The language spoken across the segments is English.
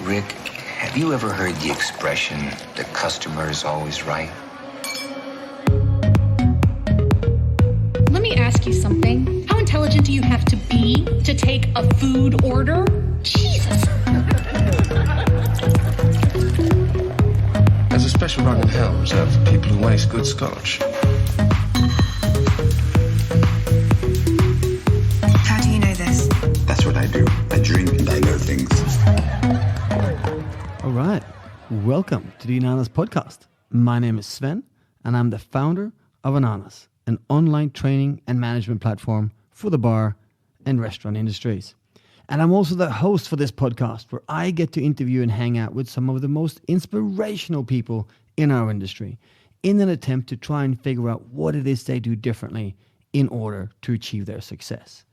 Rick, have you ever heard the expression, the customer is always right? Let me ask you something. How intelligent do you have to be to take a food order? Jesus. There's a special run in hell reserved for people who waste good scotch. How do you know this? That's what I do. I drink and I know things. All right. Welcome to the Ananas podcast. My name is Sven, and I'm the founder of Ananas, an online training and management platform for the bar and restaurant industries. And I'm also the host for this podcast, where I get to interview and hang out with some of the most inspirational people in our industry in an attempt to try and figure out what it is they do differently in order to achieve their success.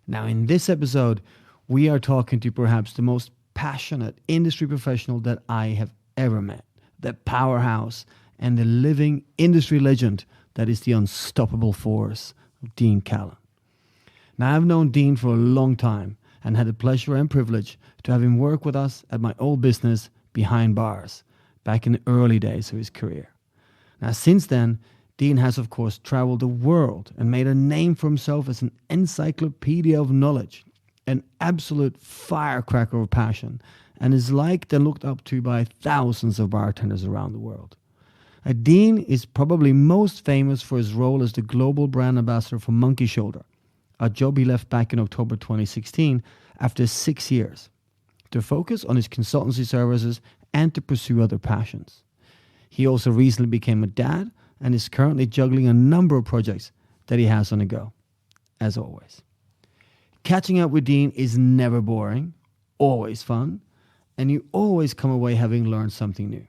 Now, in this episode, we are talking to perhaps the most passionate industry professional that I have ever met, the powerhouse and the living industry legend that is the unstoppable force of Dean Callan. Now, I've known Dean for a long time and had the pleasure and privilege to have him work with us at my old business Behind Bars back in the early days of his career. Now, since then, Dean has, of course, traveled the world and made a name for himself as an encyclopedia of knowledge, an absolute firecracker of passion, and is liked and looked up to by thousands of bartenders around the world. Dean is probably most famous for his role as the global brand ambassador for Monkey Shoulder, a job he left back in October 2016 after 6 years, to focus on his consultancy services and to pursue other passions. He also recently became a dad and is currently juggling a number of projects that he has on the go, as always. Catching up with Dean is never boring, always fun, and you always come away having learned something new.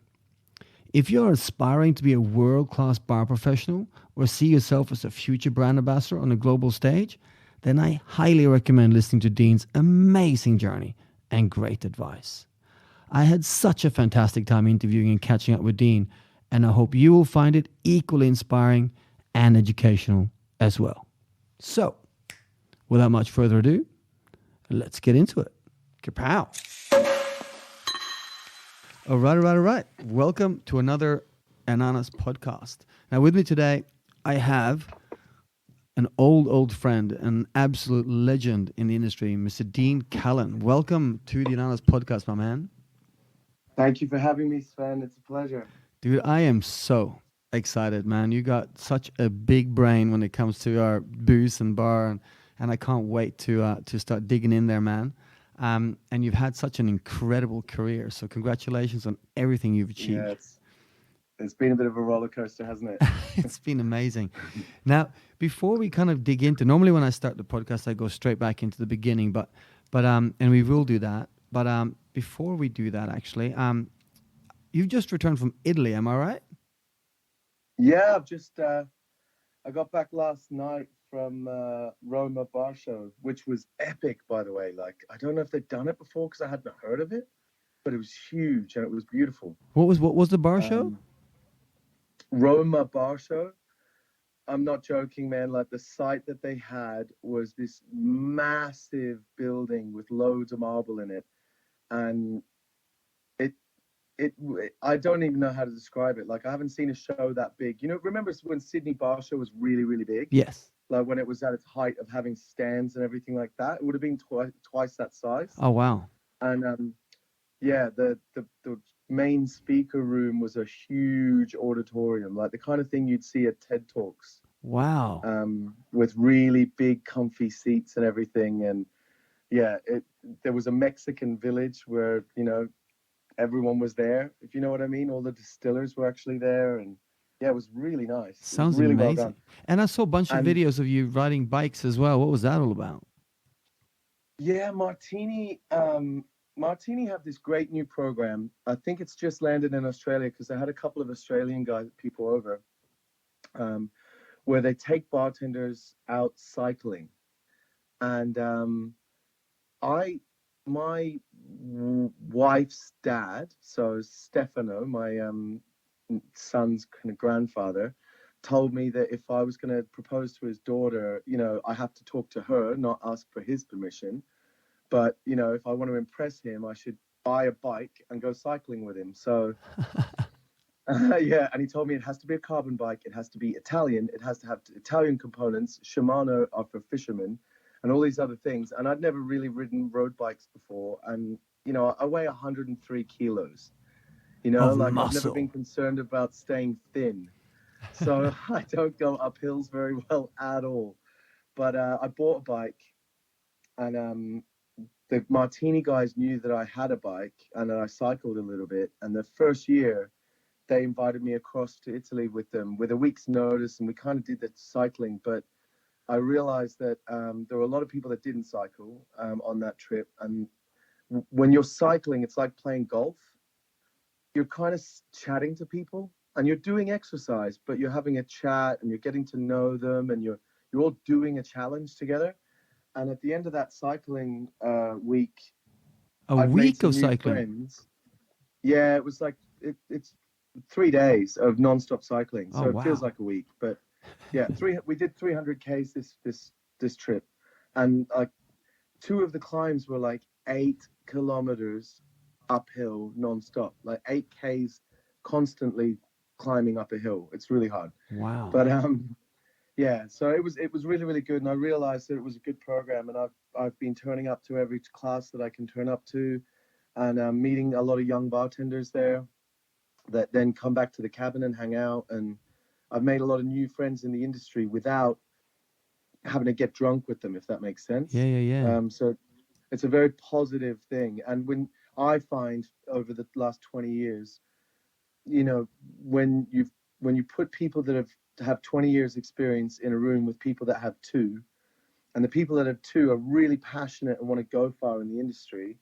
If you're aspiring to be a world-class bar professional or see yourself as a future brand ambassador on a global stage, then I highly recommend listening to Dean's amazing journey and great advice. I had such a fantastic time interviewing and catching up with Dean, and I hope you will find it equally inspiring and educational as well. So, without much further ado, let's get into it. Kapow! All right. Welcome to another Ananas podcast. Now, with me today, I have an old friend, an absolute legend in the industry, Mr. Dean Callan. Welcome to the Ananas podcast, my man. Thank you for having me, Sven. It's a pleasure. Dude, I am so excited, man. You got such a big brain when it comes to our booze and bar, and I can't wait to start digging in there, man. And you've had such an incredible career, so congratulations on everything you've achieved. Yeah, it's been a bit of a roller coaster, hasn't it? It's been amazing. Now, before we kind of dig into, normally when I start the podcast, I go straight back into the beginning, but and we will do that. But before we do that, actually, you've just returned from Italy, am I right? Yeah, I've just I got back last night from Roma Bar Show, which was epic, by the way. Like, I don't know if they'd done it before because I hadn't heard of it, but it was huge and it was beautiful. What was the bar show? Roma Bar Show. I'm not joking, man. Like, the site that they had was this massive building with loads of marble in it, and I don't even know how to describe it. Like, I haven't seen a show that big. You know, remember when Sydney Bar Show was really, really big? Yes. Like, when it was at its height of having stands and everything like that, it would have been twice that size. Oh, wow. And yeah, the main speaker room was a huge auditorium, like the kind of thing you'd see at TED Talks. Wow. With really big, comfy seats and everything. And yeah, there was a Mexican village where, you know, everyone was there, if you know what I mean. All the distillers were actually there, and yeah, it was really nice. Sounds really amazing. well done. And I saw a bunch of videos of you riding bikes as well. What was that all about? Yeah, Martini have this great new program. I think it's just landed in Australia because I had a couple of Australian people over, where they take bartenders out cycling. And my wife's dad, so Stefano, my son's kind of grandfather, told me that if I was going to propose to his daughter, you know, I have to talk to her, not ask for his permission. But, you know, if I want to impress him, I should buy a bike and go cycling with him. So, yeah. And he told me it has to be a carbon bike. It has to be Italian. It has to have Italian components. Shimano are for fishermen and all these other things. And I'd never really ridden road bikes before. And, you know, I weigh 103 kilos. You know, Of like I've never muscle. been concerned about staying thin. So I don't go up hills very well at all. But I bought a bike, and the Martini guys knew that I had a bike and that I cycled a little bit. And the first year, they invited me across to Italy with them with a week's notice, and we kind of did the cycling. But I realized that there were a lot of people that didn't cycle on that trip. And when you're cycling, it's like playing golf. You're kind of chatting to people and you're doing exercise, but you're having a chat and you're getting to know them, and you're all doing a challenge together. And at the end of that cycling week, A I've made week some of new cycling. friends. Yeah, it was like it's 3 days of non-stop cycling, so Oh, it feels wow. like a week. But yeah, we did 300 k's this trip, and like 2 of the climbs were like 8 kilometers uphill non-stop, like 8 k's constantly climbing up a hill. It's really hard. Wow. But yeah, so it was really, really good, and I realized that it was a good program, and I've been turning up to every class that I can turn up to, and meeting a lot of young bartenders there that then come back to the cabin and hang out. And I've made a lot of new friends in the industry without having to get drunk with them, if that makes sense. Yeah. So it's a very positive thing. And when I find over the last 20 years, you know, when you put people that have 20 years experience in a room with people that have 2, and the people that have 2 are really passionate and want to go far in the industry,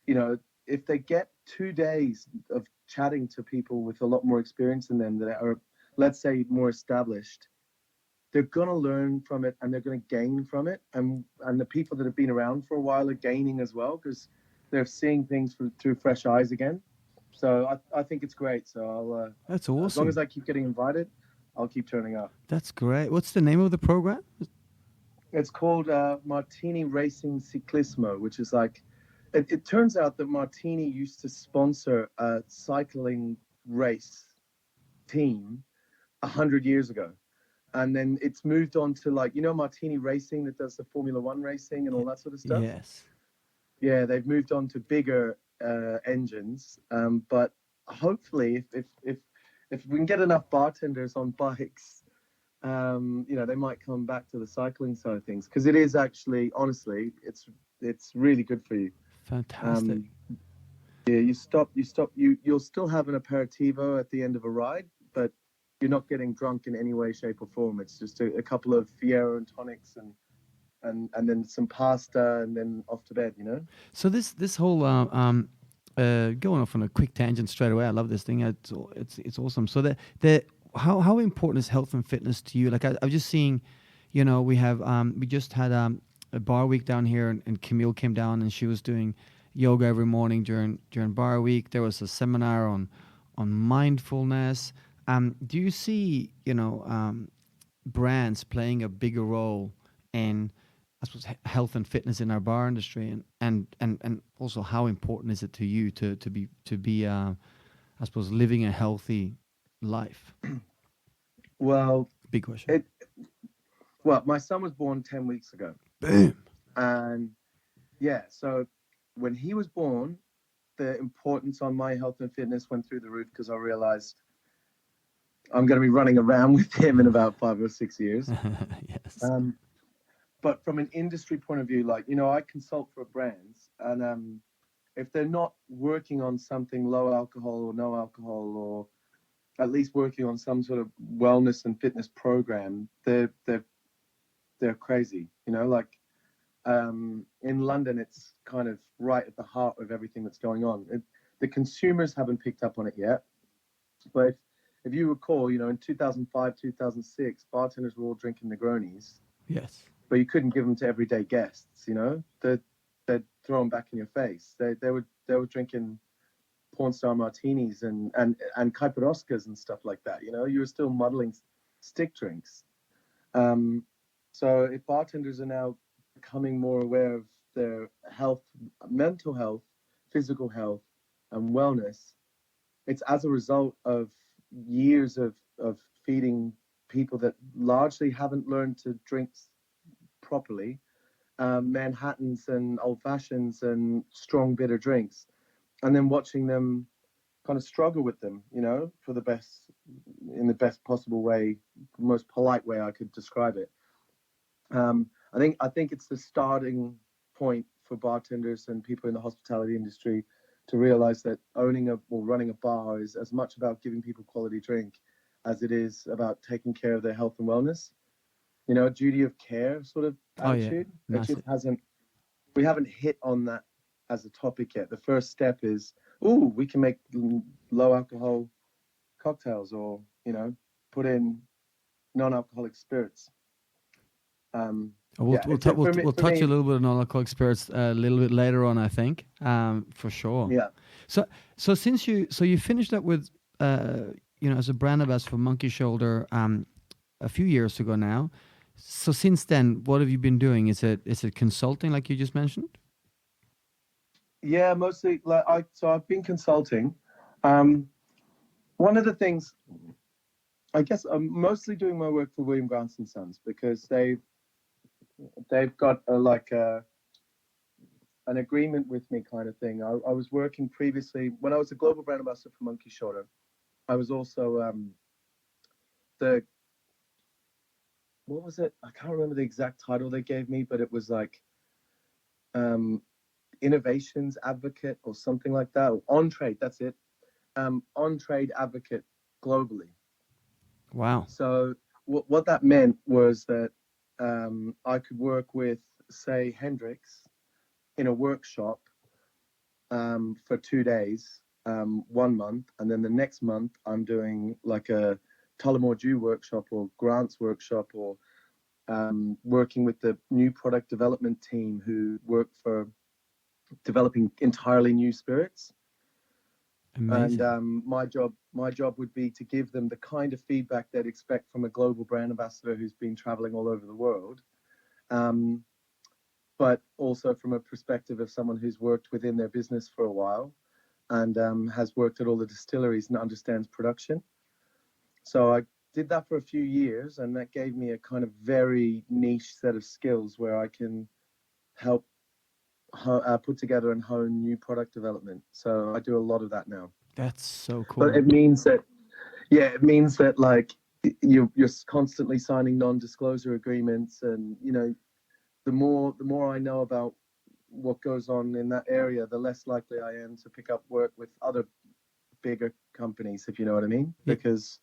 you know, if they get 2 days of chatting to people with a lot more experience than them that are, let's say, more established, they're going to learn from it and they're going to gain from it. And the people that have been around for a while are gaining as well, because they're seeing things through fresh eyes again. So I think it's great. So I'll, That's as long awesome. as I keep getting invited, I'll keep turning up. That's great. What's the name of the program? It's called Martini Racing Ciclismo, which is like, it turns out that Martini used to sponsor a cycling race team 100 years ago. And then it's moved on to, like, you know, Martini Racing that does the Formula One racing and all that sort of stuff. Yes. Yeah, they've moved on to bigger engines. But hopefully, if we can get enough bartenders on bikes, you know, they might come back to the cycling side of things, because it is actually, honestly, it's really good for you. Fantastic. Yeah, you'll still have an aperitivo at the end of a ride, but you're not getting drunk in any way, shape, or form. It's just a couple of Fiero and tonics and then some pasta, and then off to bed, you know? So this whole going off on a quick tangent straight away. I love this thing. It's awesome. So the how important is health and fitness to you? Like I'm just seeing, you know, we just had a bar week down here, and Camille came down and she was doing yoga every morning during bar week. There was a seminar on mindfulness. Do you see, you know, brands playing a bigger role in, I suppose, health and fitness in our bar industry, and also how important is it to you to be I suppose, living a healthy life? Well, Big question. my son was born 10 weeks ago. Boom. And yeah, so when he was born, the importance on my health and fitness went through the roof, because I realized I'm going to be running around with him in about 5 or 6 years. Yes. But from an industry point of view, like, you know, I consult for brands, and if they're not working on something low alcohol or no alcohol, or at least working on some sort of wellness and fitness program, they're crazy. You know, like in London, it's kind of right at the heart of everything that's going on. The consumers haven't picked up on it yet, but if you recall, you know, in 2005, 2006, bartenders were all drinking Negronis, Yes. but you couldn't give them to everyday guests. You know, they'd throw them back in your face. They were drinking porn star martinis and Kaiparoskas and stuff like that. You know, you were still muddling stick drinks. So if bartenders are now becoming more aware of their health, mental health, physical health, and wellness, it's as a result of years of feeding people that largely haven't learned to drink properly, Manhattans and old fashions and strong bitter drinks, and then watching them kind of struggle with them, for the best, in the best possible way, most polite way I could describe it. I think it's the starting point for bartenders and people in the hospitality industry to realize that owning or running a bar is as much about giving people quality drink as it is about taking care of their health and wellness. A duty of care sort of attitude. Oh, yeah. It just we haven't hit on that as a topic yet. The first step is, we can make low alcohol cocktails, or, put in non-alcoholic spirits. We'll touch a little bit on non-alcoholic spirits a little bit later on, I think, for sure. Yeah. So since you finished up with, as a brand ambassador for Monkey Shoulder a few years ago now. So since then, what have you been doing? Is it consulting, like you just mentioned? Yeah, mostly. I've been consulting. One of the things, I guess, I'm mostly doing my work for William Grant & Sons, because they've got an agreement with me, kind of thing. I was working previously when I was a global brand ambassador for Monkey Shoulder. I was also what was it? I can't remember the exact title they gave me, but it was like innovations advocate or something like that. Or on trade, that's it. On trade advocate globally. Wow. So what that meant was that I could work with, say, Hendrix in a workshop for 2 days, 1 month, and then the next month I'm doing like a Tullamore Dew workshop or Grant's workshop, or working with the new product development team who work for developing entirely new spirits. Amazing. And my job would be to give them the kind of feedback they'd expect from a global brand ambassador who's been traveling all over the world, but also from a perspective of someone who's worked within their business for a while and has worked at all the distilleries and understands production. So I did that for a few years, and that gave me a kind of very niche set of skills where I can help put together and hone new product development. So I do a lot of that now. That's so cool. But it means that like you're constantly signing non-disclosure agreements, and the more I know about what goes on in that area, the less likely I am to pick up work with other bigger companies, if you know what I mean. Because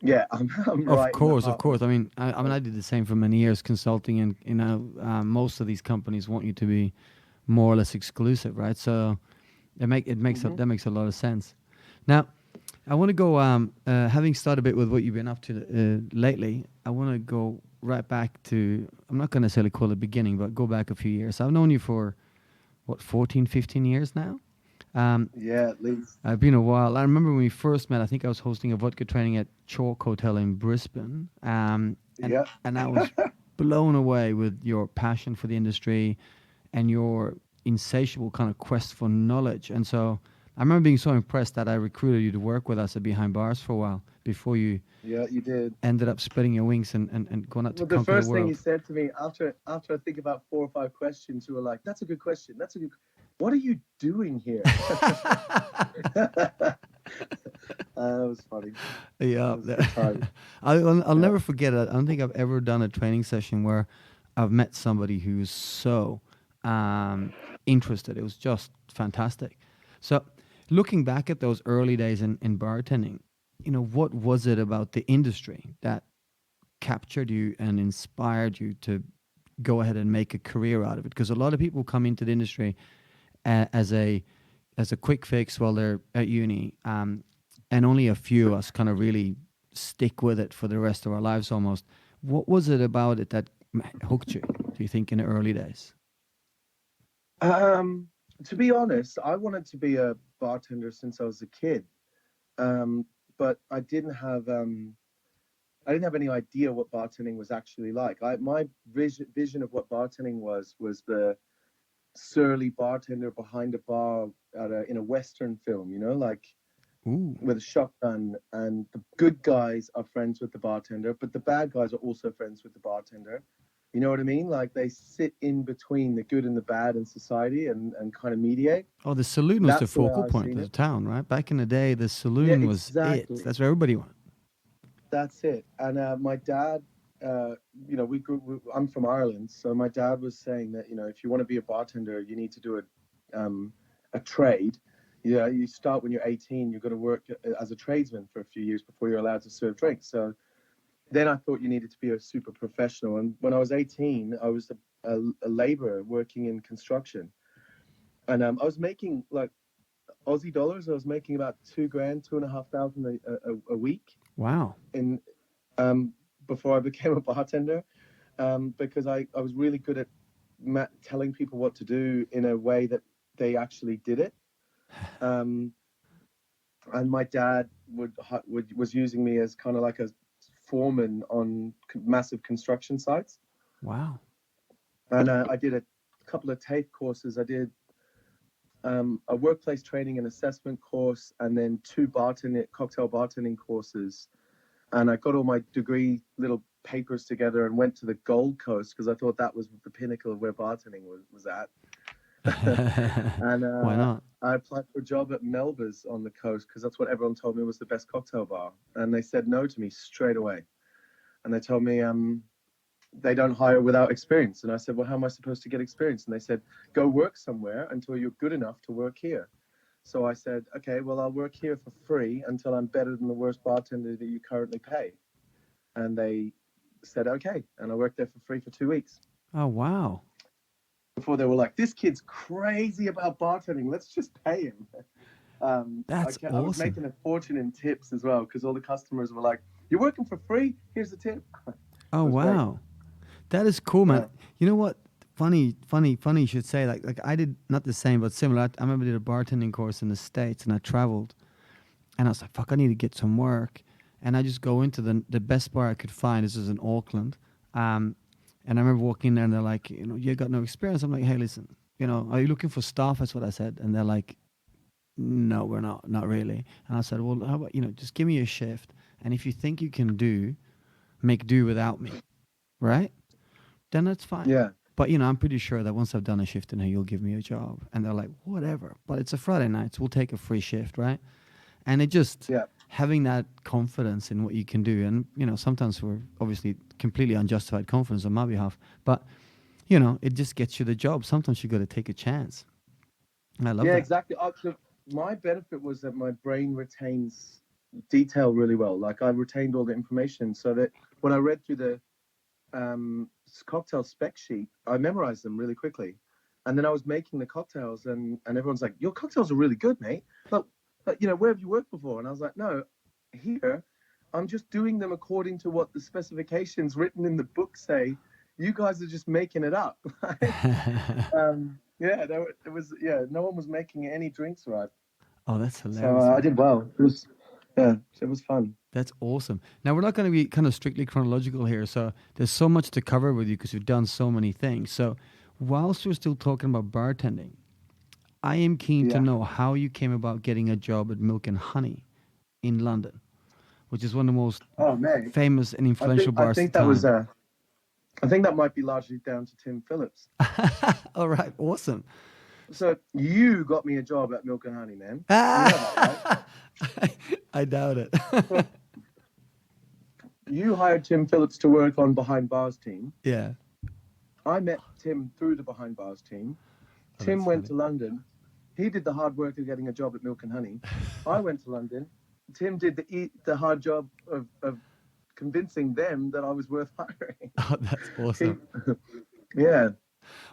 I'm right. Of course. I mean, I did the same for many years, consulting, and most of these companies want you to be more or less exclusive, right? So that makes a lot of sense. Now, I want to go, having started a bit with what you've been up to lately. I want to go right back to, I'm not going to necessarily call it beginning, but go back a few years. I've known you for 14, 15 years now. Yeah, at least. It's been a while. I remember when we first met, I think I was hosting a vodka training at Chalk Hotel in Brisbane. And I was blown away with your passion for the industry and your insatiable kind of quest for knowledge. And so I remember being so impressed that I recruited you to work with us at Behind Bars for a while before you you did ended up spreading your wings and going out to conquer the world. The first thing you said to me after I think about 4 or 5 questions, you were like, "That's a good question. What are you doing here?" That was funny. Yeah, I'll never forget it. I don't think I've ever done a training session where I've met somebody who's so interested. It was just fantastic. So, looking back at those early days in bartending, what was it about the industry that captured you and inspired you to go ahead and make a career out of it? Because a lot of people come into the industry as a quick fix while they're at uni, and only a few of us kind of really stick with it for the rest of our lives almost. What was it about it that hooked you, do you think, in the early days? To be honest, I wanted to be a bartender since I was a kid, but I didn't have I didn't have any idea what bartending was actually like. My vision of what bartending was the surly bartender behind a bar in a Western film, like Ooh. with a shotgun, and the good guys are friends with the bartender, but the bad guys are also friends with the bartender. You know what I mean? Like they sit in between the good and the bad in society and kind of mediate. Oh, the saloon was the That's the way focal I've point seen of the it. town, right? Back in the day, the Yeah, saloon was it. exactly. That's where everybody went. That's it. And my dad, I'm from Ireland, so my dad was saying that if you want to be a bartender, you need to do a trade. Yeah, you start when you're 18. You're going to work as a tradesman for a few years before you're allowed to serve drinks. So then I thought you needed to be a super professional. And when I was 18, I was a laborer working in construction, and I was making like Aussie dollars. I was making about $2,000, 2,500 a week Wow. in before I became a bartender, because I was really good at telling people what to do in a way that they actually did it. And my dad was using me as kind of like a foreman on massive construction sites. Wow. And I did a couple of TAFE courses. I did a workplace training and assessment course, and then 2 cocktail bartending courses. And I got all my degree little papers together and went to the Gold Coast because I thought that was the pinnacle of where bartending was at. And Why not? I applied for a job at Melba's on the coast because that's what everyone told me was the best cocktail bar. And they said no to me straight away. And they told me they don't hire without experience. And I said, well, how am I supposed to get experience? And they said, go work somewhere until you're good enough to work here. So I said, okay, well, I'll work here for free until I'm better than the worst bartender that you currently pay. And they said, okay. And I worked there for free for 2 weeks. Oh, wow. Before they were like, this kid's crazy about bartending. Let's just pay him. That's I was awesome. making a fortune in tips as well because all the customers were like, you're working for free? Here's the tip. Oh, wow. That is cool, man. You know what? Funny you should say. Like I did not the same, but similar. I remember I did a bartending course in the States, and I traveled, and I was like, fuck, I need to get some work. And I just go into the best bar I could find. This was in Auckland. And I remember walking in there, and they're like, you got no experience. I'm like, hey, listen, are you looking for staff? That's what I said. And they're like, no, we're not really. And I said, well, how about, just give me a shift. And if you think you can make do without me, right? Then that's fine. Yeah. But, I'm pretty sure that once I've done a shift in here, you'll give me a job. And they're like, whatever. But it's a Friday night, so we'll take a free shift, right? And it just, having that confidence in what you can do. And, sometimes we're obviously completely unjustified confidence on my behalf. But, it just gets you the job. Sometimes you got to take a chance. And I love that. Yeah, exactly. My benefit was that my brain retains detail really well. Like I retained all the information so that when I read through the cocktail spec sheet, I memorized them really quickly. And then I was making the cocktails and everyone's like, your cocktails are really good, mate. But where have you worked before? And I was like, no, here, I'm just doing them according to what the specifications written in the book say. You guys are just making it up. No one was making any drinks right. Oh, that's hilarious. So I did well. It was fun. That's awesome. Now, we're not going to be kind of strictly chronological here, so there's so much to cover with you because you've done so many things. So whilst we're still talking about bartending, I am keen to know how you came about getting a job at Milk and Honey in London, which is one of the most famous and influential bars. I think that might be largely down to Tim Phillips. All right, awesome. So you got me a job at Milk and Honey, man. You know that, right? I doubt it. You hired Tim Phillips to work on Behind Bars team. Yeah. I met Tim through the Behind Bars team. Tim went to London. He did the hard work of getting a job at Milk and Honey. I went to London. Tim did the hard job of convincing them that I was worth hiring. Oh, that's awesome. Yeah.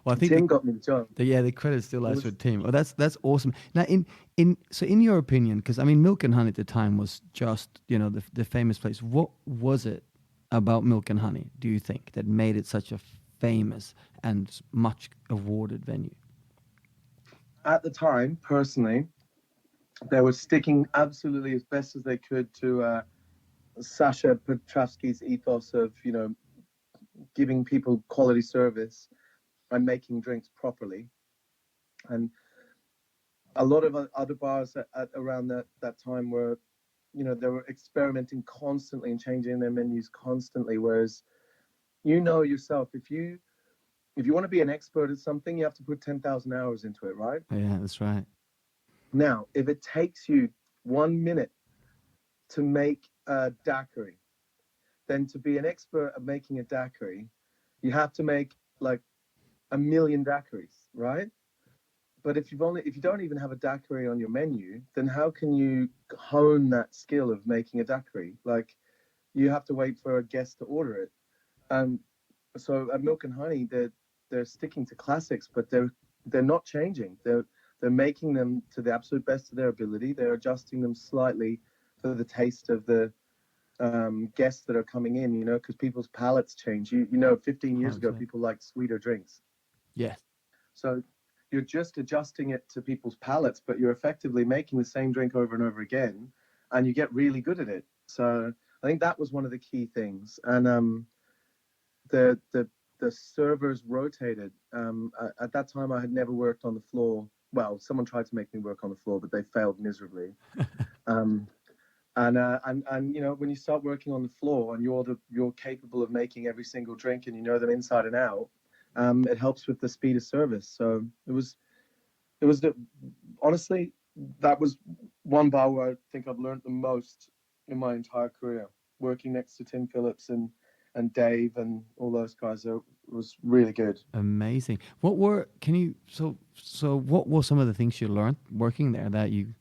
Well, I think Tim got me the job. The credit still lies with Tim. Oh, that's awesome. Now, in your opinion, because I mean, Milk and Honey at the time was just the famous place. What was it about Milk and Honey, do you think, that made it such a famous and much awarded venue? At the time, personally, they were sticking absolutely as best as they could to Sasha Petrovsky's ethos of, you know, giving people quality service and making drinks properly. And a lot of other bars around that time were, you know, they were experimenting constantly and changing their menus constantly. Whereas, you know yourself, if you want to be an expert at something, you have to put 10,000 hours into it, right? Yeah, that's right. Now, if it takes you 1 minute to make a daiquiri, then to be an expert at making a daiquiri, you have to make like 1 million daiquiris, right? But if you don't even have a daiquiri on your menu, then how can you hone that skill of making a daiquiri? Like, you have to wait for a guest to order it. Um, so at Milk and Honey, they're sticking to classics, but they're not changing. They're making them to the absolute best of their ability. They're adjusting them slightly for the taste of the guests that are coming in. You know, because people's palates change. You know, 15 years ago, 100%. people liked sweeter drinks. Yes. So you're just adjusting it to people's palates, but you're effectively making the same drink over and over again, and you get really good at it. So I think that was one of the key things. And the servers rotated. At that time, I had never worked on the floor. Well, someone tried to make me work on the floor, but they failed miserably. um, and you know, when you start working on the floor and you're capable of making every single drink and you know them inside and out, it helps with the speed of service. So honestly, that was one bar where I think I've learned the most in my entire career. Working next to Tim Phillips and Dave and all those guys, was really good. Amazing. What were what were some of the things you learned working there that you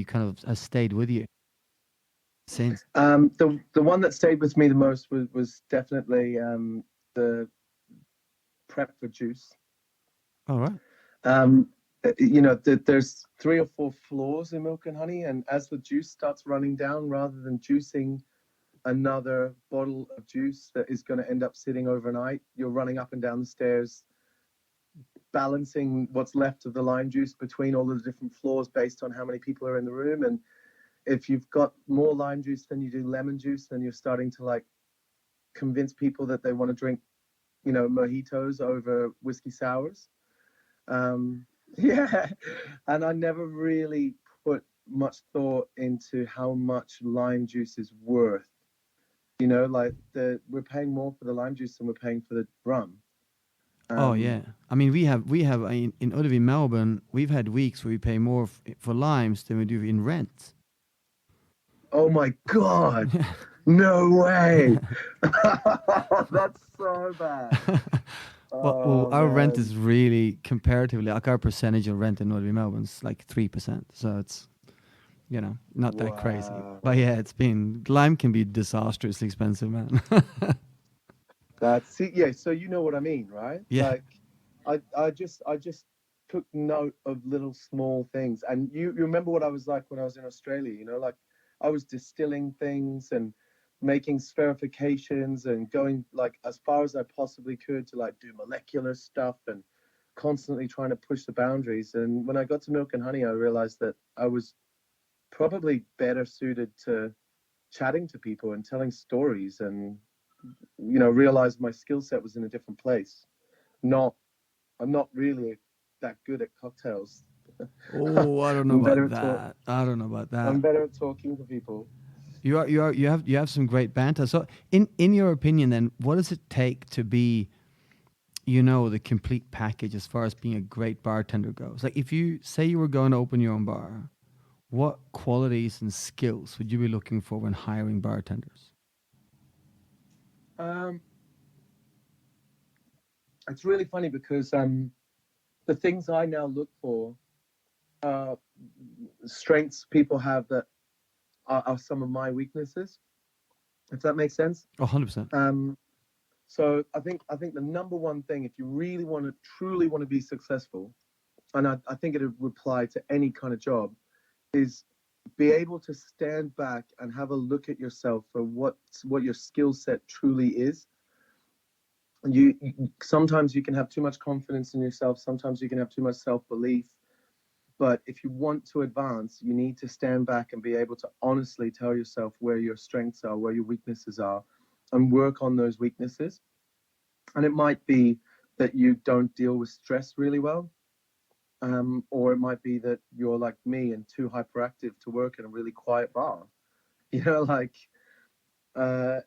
kind of has stayed with you since? The one that stayed with me the most was definitely the prep for juice. All right. You know, there's 3 or 4 floors in Milk and Honey, and as the juice starts running down, rather than juicing another bottle of juice that is going to end up sitting overnight, you're running up and down the stairs, balancing what's left of the lime juice between all of the different floors based on how many people are in the room. And if you've got more lime juice than you do lemon juice, then you're starting to like convince people that they want to drink, you know, mojitos over whiskey sours. Yeah, and I never really put much thought into how much lime juice is worth. You know, like we're paying more for the lime juice than we're paying for the rum. Oh yeah. I mean, we have in Ullevi, Melbourne, we've had weeks where we pay more for limes than we do in rent. Oh my God! No way! That's so bad. Well, our rent is really comparatively, like our percentage of rent in Ullevi, Melbourne is like 3%. So it's, you know, not that crazy. But yeah, lime can be disastrously expensive, man. Yeah. So you know what I mean, right? Yeah. Like, I just took note of little small things, and you remember what I was like when I was in Australia. You know, like I was distilling things and making spherifications and going like as far as I possibly could to like do molecular stuff and constantly trying to push the boundaries. And when I got to Milk and Honey, I realized that I was probably better suited to chatting to people and telling stories, and you know, realized my skill set was in a different place. I'm not really that good at cocktails. Oh, I don't know I'm better about that. I don't know about that. I'm better at talking to people. You have some great banter. So in your opinion then, what does it take to be, you know, the complete package as far as being a great bartender goes? Like if you say you were going to open your own bar, what qualities and skills would you be looking for when hiring bartenders? It's really funny because the things I now look for are strengths people have that are some of my weaknesses, if that makes sense. 100%. So I think the number one thing, if you really truly want to be successful, and I think it would apply to any kind of job, is be able to stand back and have a look at yourself for what your skill set truly is. Sometimes you can have too much confidence in yourself. Sometimes you can have too much self-belief. But if you want to advance, you need to stand back and be able to honestly tell yourself where your strengths are, where your weaknesses are, and work on those weaknesses. And it might be that you don't deal with stress really well, or it might be that you're like me and too hyperactive to work in a really quiet bar. You know, like uh,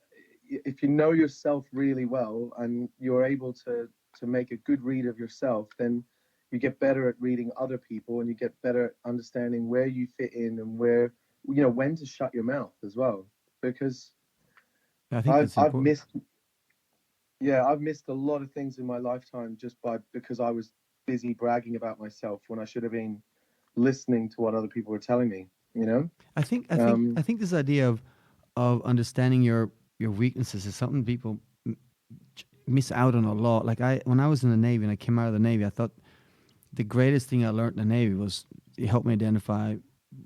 if you know yourself really well and you're able to make a good read of yourself, then you get better at reading other people, and you get better at understanding where you fit in and where, you know, when to shut your mouth as well. Because I think that's I've important. missed, I've missed a lot of things in my lifetime just because I was busy bragging about myself when I should have been listening to what other people were telling me, you know? I think this idea of understanding your weaknesses is something people miss out on a lot. Like when I was in the Navy and I came out of the Navy, I thought the greatest thing I learned in the Navy was it helped me identify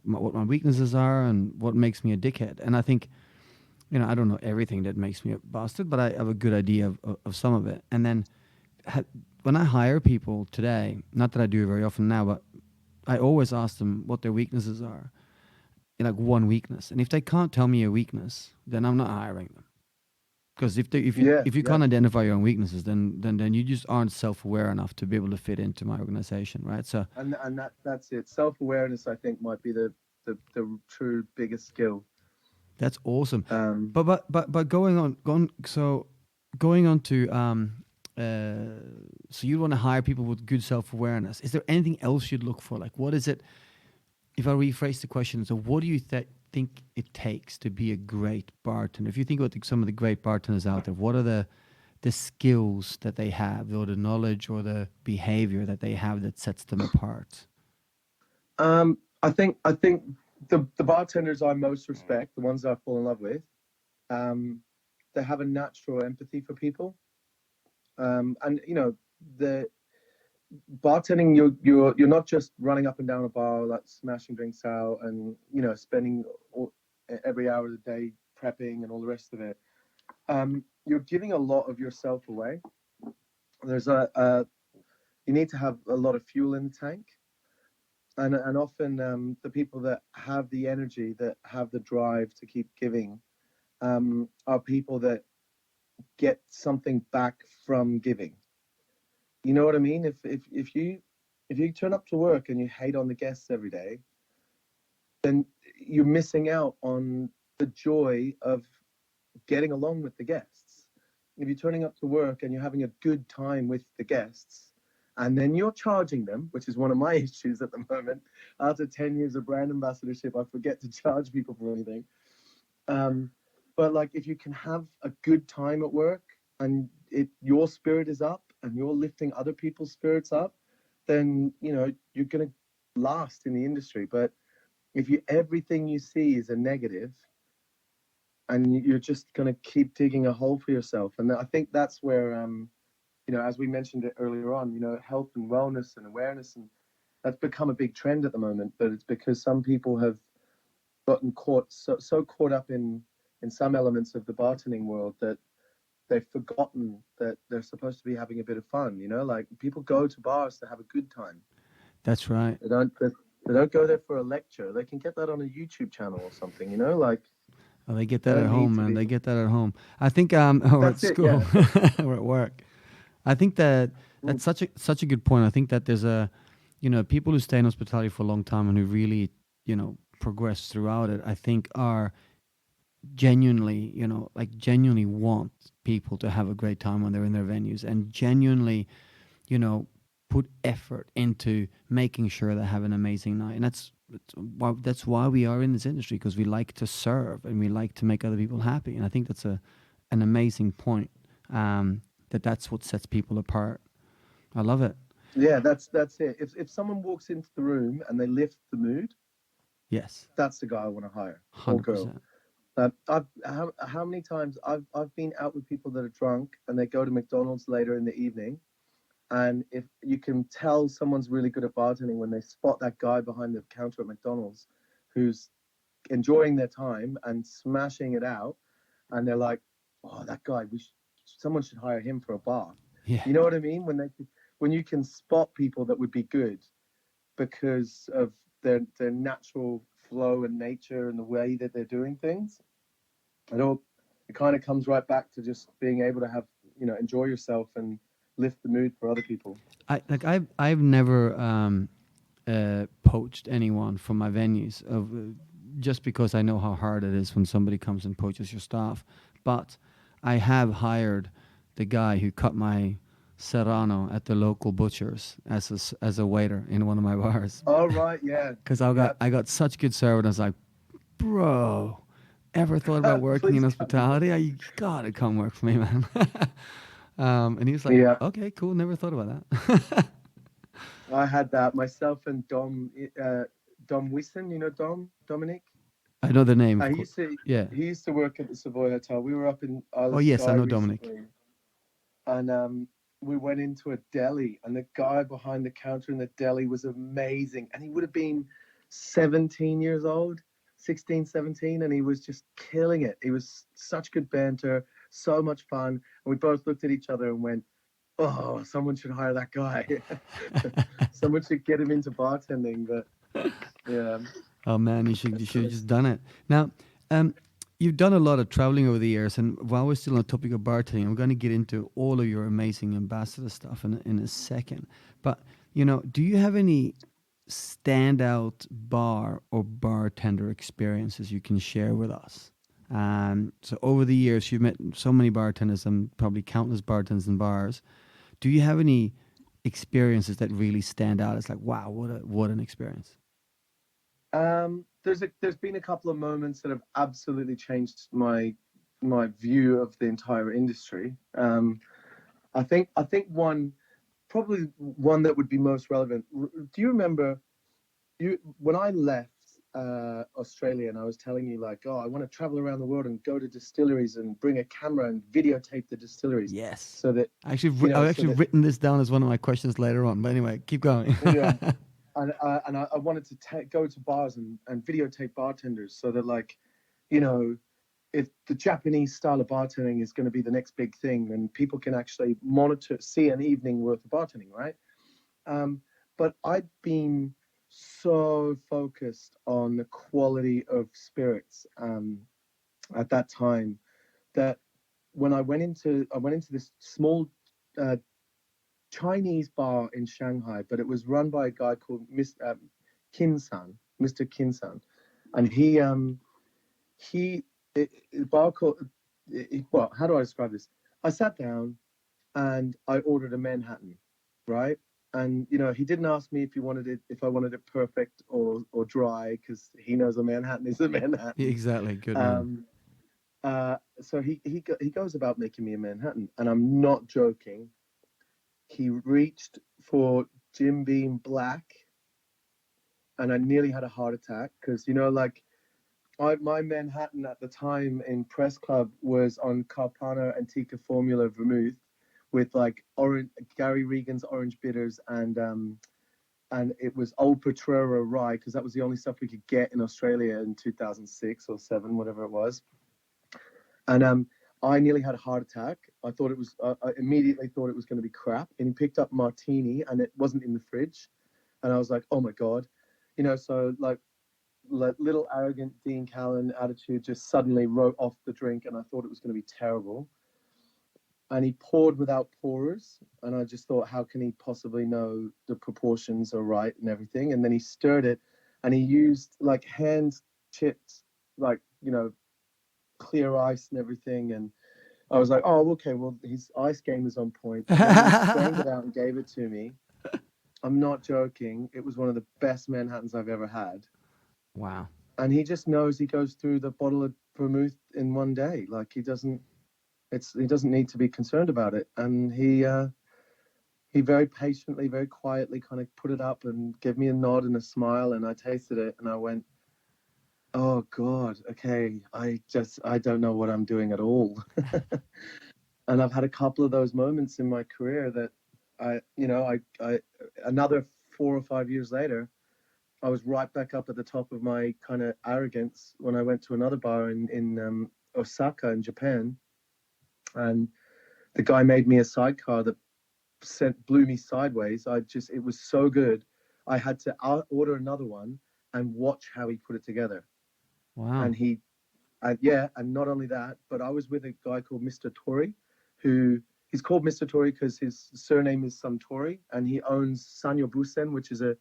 what my weaknesses are and what makes me a dickhead. And I think, you know, I don't know everything that makes me a bastard, but I have a good idea of some of it. And then when I hire people today, not that I do it very often now, but I always ask them what their weaknesses are, like one weakness. And if they can't tell me a weakness, then I'm not hiring them. Because if you can't identify your own weaknesses, then you just aren't self-aware enough to be able to fit into my organization, right? So That's it. Self-awareness, I think, might be the true biggest skill. that's awesome. Um, But going on to so you want to hire people with good self-awareness. Is there anything else you'd look for? Like, what is it? If I rephrase the question, so what do you think it takes to be a great bartender? If you think about some of the great bartenders out there, what are the skills that they have, or the knowledge, or the behavior that they have that sets them apart? I think the bartenders I most respect, the ones I fall in love with, they have a natural empathy for people. And you know, the bartending, you're not just running up and down a bar like smashing drinks out and, you know, spending every hour of the day prepping and all the rest of it. You're giving a lot of yourself away. There's you need to have a lot of fuel in the tank, and often the people that have the energy, that have the drive to keep giving, are people that get something back from giving. You know what I mean? If you turn up to work and you hate on the guests every day, then you're missing out on the joy of getting along with the guests. If you're turning up to work and you're having a good time with the guests, and then you're charging them, which is one of my issues at the moment. After 10 years of brand ambassadorship, I forget to charge people for anything. But like, if you can have a good time at work and your spirit is up and you're lifting other people's spirits up, then, you know, you're going to last in the industry. But if everything you see is a negative, and you're just going to keep digging a hole for yourself. And I think that's where, you know, as we mentioned it earlier on, you know, health and wellness and awareness, and that's become a big trend at the moment. But it's because some people have gotten so caught up in some elements of the bartending world that they've forgotten that they're supposed to be having a bit of fun. You know, like, people go to bars to have a good time. That's right. They don't go there for a lecture. They can get that on a YouTube channel or something. You know, like. Oh, they get that at home, man. They get that at home. I think, or at school, or at work. I think that's such a good point. I think that there's you know, people who stay in hospitality for a long time and who really, you know, progress throughout it, I think are genuinely, you know, like genuinely want people to have a great time when they're in their venues, and genuinely, you know, put effort into making sure they have an amazing night. And that's why we are in this industry, because we like to serve and we like to make other people happy. And I think that's an amazing point, that's what sets people apart. I love it. Yeah, that's it. If someone walks into the room and they lift the mood, Yes. that's the guy I want to hire, or 100%. girl. How many times I've been out with people that are drunk and they go to McDonald's later in the evening, and if you can tell someone's really good at bartending when they spot that guy behind the counter at McDonald's who's enjoying their time and smashing it out, and they're like, "Oh, that guy, someone should hire him for a bar." Yeah. You know what I mean? When you can spot people that would be good, because of their natural flow and nature and the way that they're doing things. It kind of comes right back to just being able to have, enjoy yourself and lift the mood for other people. I've never poached anyone from my venues just because I know how hard it is when somebody comes and poaches your staff. But I have hired the guy who cut my serrano at the local butcher's as a waiter in one of my bars. Oh right, yeah. Because I got such good service. I was like, bro, ever thought about working in hospitality? You gotta come work for me, man. And he was like, okay, cool. Never thought about that. I had that myself and Dom Wissen, Dominic. I know the name. He used to work at the Savoy Hotel. We were up in Isle Oh yes, Skye I know recently, Dominic. and we went into a deli, and the guy behind the counter in the deli was amazing, and he would have been 17 years old, 16, 17, and he was just killing it. He was such good banter, so much fun, and we both looked at each other and went, oh, someone should hire that guy. Someone should get him into bartending. But yeah. Oh man, you should have just done it. Now, you've done a lot of traveling over the years, and while we're still on the topic of bartending, I'm going to get into all of your amazing ambassador stuff in a second. But do you have any standout bar or bartender experiences you can share with us? So over the years, you've met so many bartenders and probably countless bartenders in bars. Do you have any experiences that really stand out? It's like, wow, what an experience. There's been a couple of moments that have absolutely changed my view of the entire industry. I think probably one that would be most relevant. Do you remember when I left Australia, and I was telling you like, I want to travel around the world and go to distilleries and bring a camera and videotape the distilleries. Yes. So that I've actually written this down as one of my questions later on. But anyway, keep going. Yeah. And I wanted to go to bars and videotape bartenders so that, like, if the Japanese style of bartending is going to be the next big thing, then people can actually see an evening worth of bartending, right? But I'd been so focused on the quality of spirits at that time that when I went into this small Chinese bar in Shanghai, but it was run by a guy called Mr. Kinsan, and how do I describe this? I sat down and I ordered a Manhattan, right? And he didn't ask me if I wanted it perfect or dry, because he knows a Manhattan is a Manhattan. Yeah, exactly. Good man. So he goes about making me a Manhattan, and I'm not joking. He reached for Jim Beam Black, and I nearly had a heart attack because my Manhattan at the time in Press Club was on Carpano Antica Formula Vermouth with like Gary Regan's Orange Bitters and it was Old Potrero Rye, because that was the only stuff we could get in Australia in 2006 or 7, whatever it was. And I nearly had a heart attack. I immediately thought it was going to be crap. And he picked up martini, and it wasn't in the fridge. And I was like, oh my God. So like little arrogant Dean Callan attitude just suddenly wrote off the drink, and I thought it was going to be terrible. And he poured without pourers. And I just thought, how can he possibly know the proportions are right and everything? And then he stirred it, and he used like hand chipped, like, clear ice and everything. And I was like, oh, okay, well, his ice game is on point. And he strained it out and gave it to me. I'm not joking. It was one of the best Manhattans I've ever had. Wow. And he just knows he goes through the bottle of vermouth in one day. Like he doesn't need to be concerned about it. And he very patiently, very quietly kind of put it up and gave me a nod and a smile, and I tasted it and I went, oh God, okay, I don't know what I'm doing at all. And I've had a couple of those moments in my career that I another 4 or 5 years later, I was right back up at the top of my kind of arrogance when I went to another bar in Osaka in Japan, and the guy made me a sidecar that blew me sideways. It was so good. I had to order another one and watch how he put it together. Wow. And and not only that, but I was with a guy called Mr. Tori, who he's called Mr. Tori because his surname is Suntory, and he owns Sanyo Busen, which is a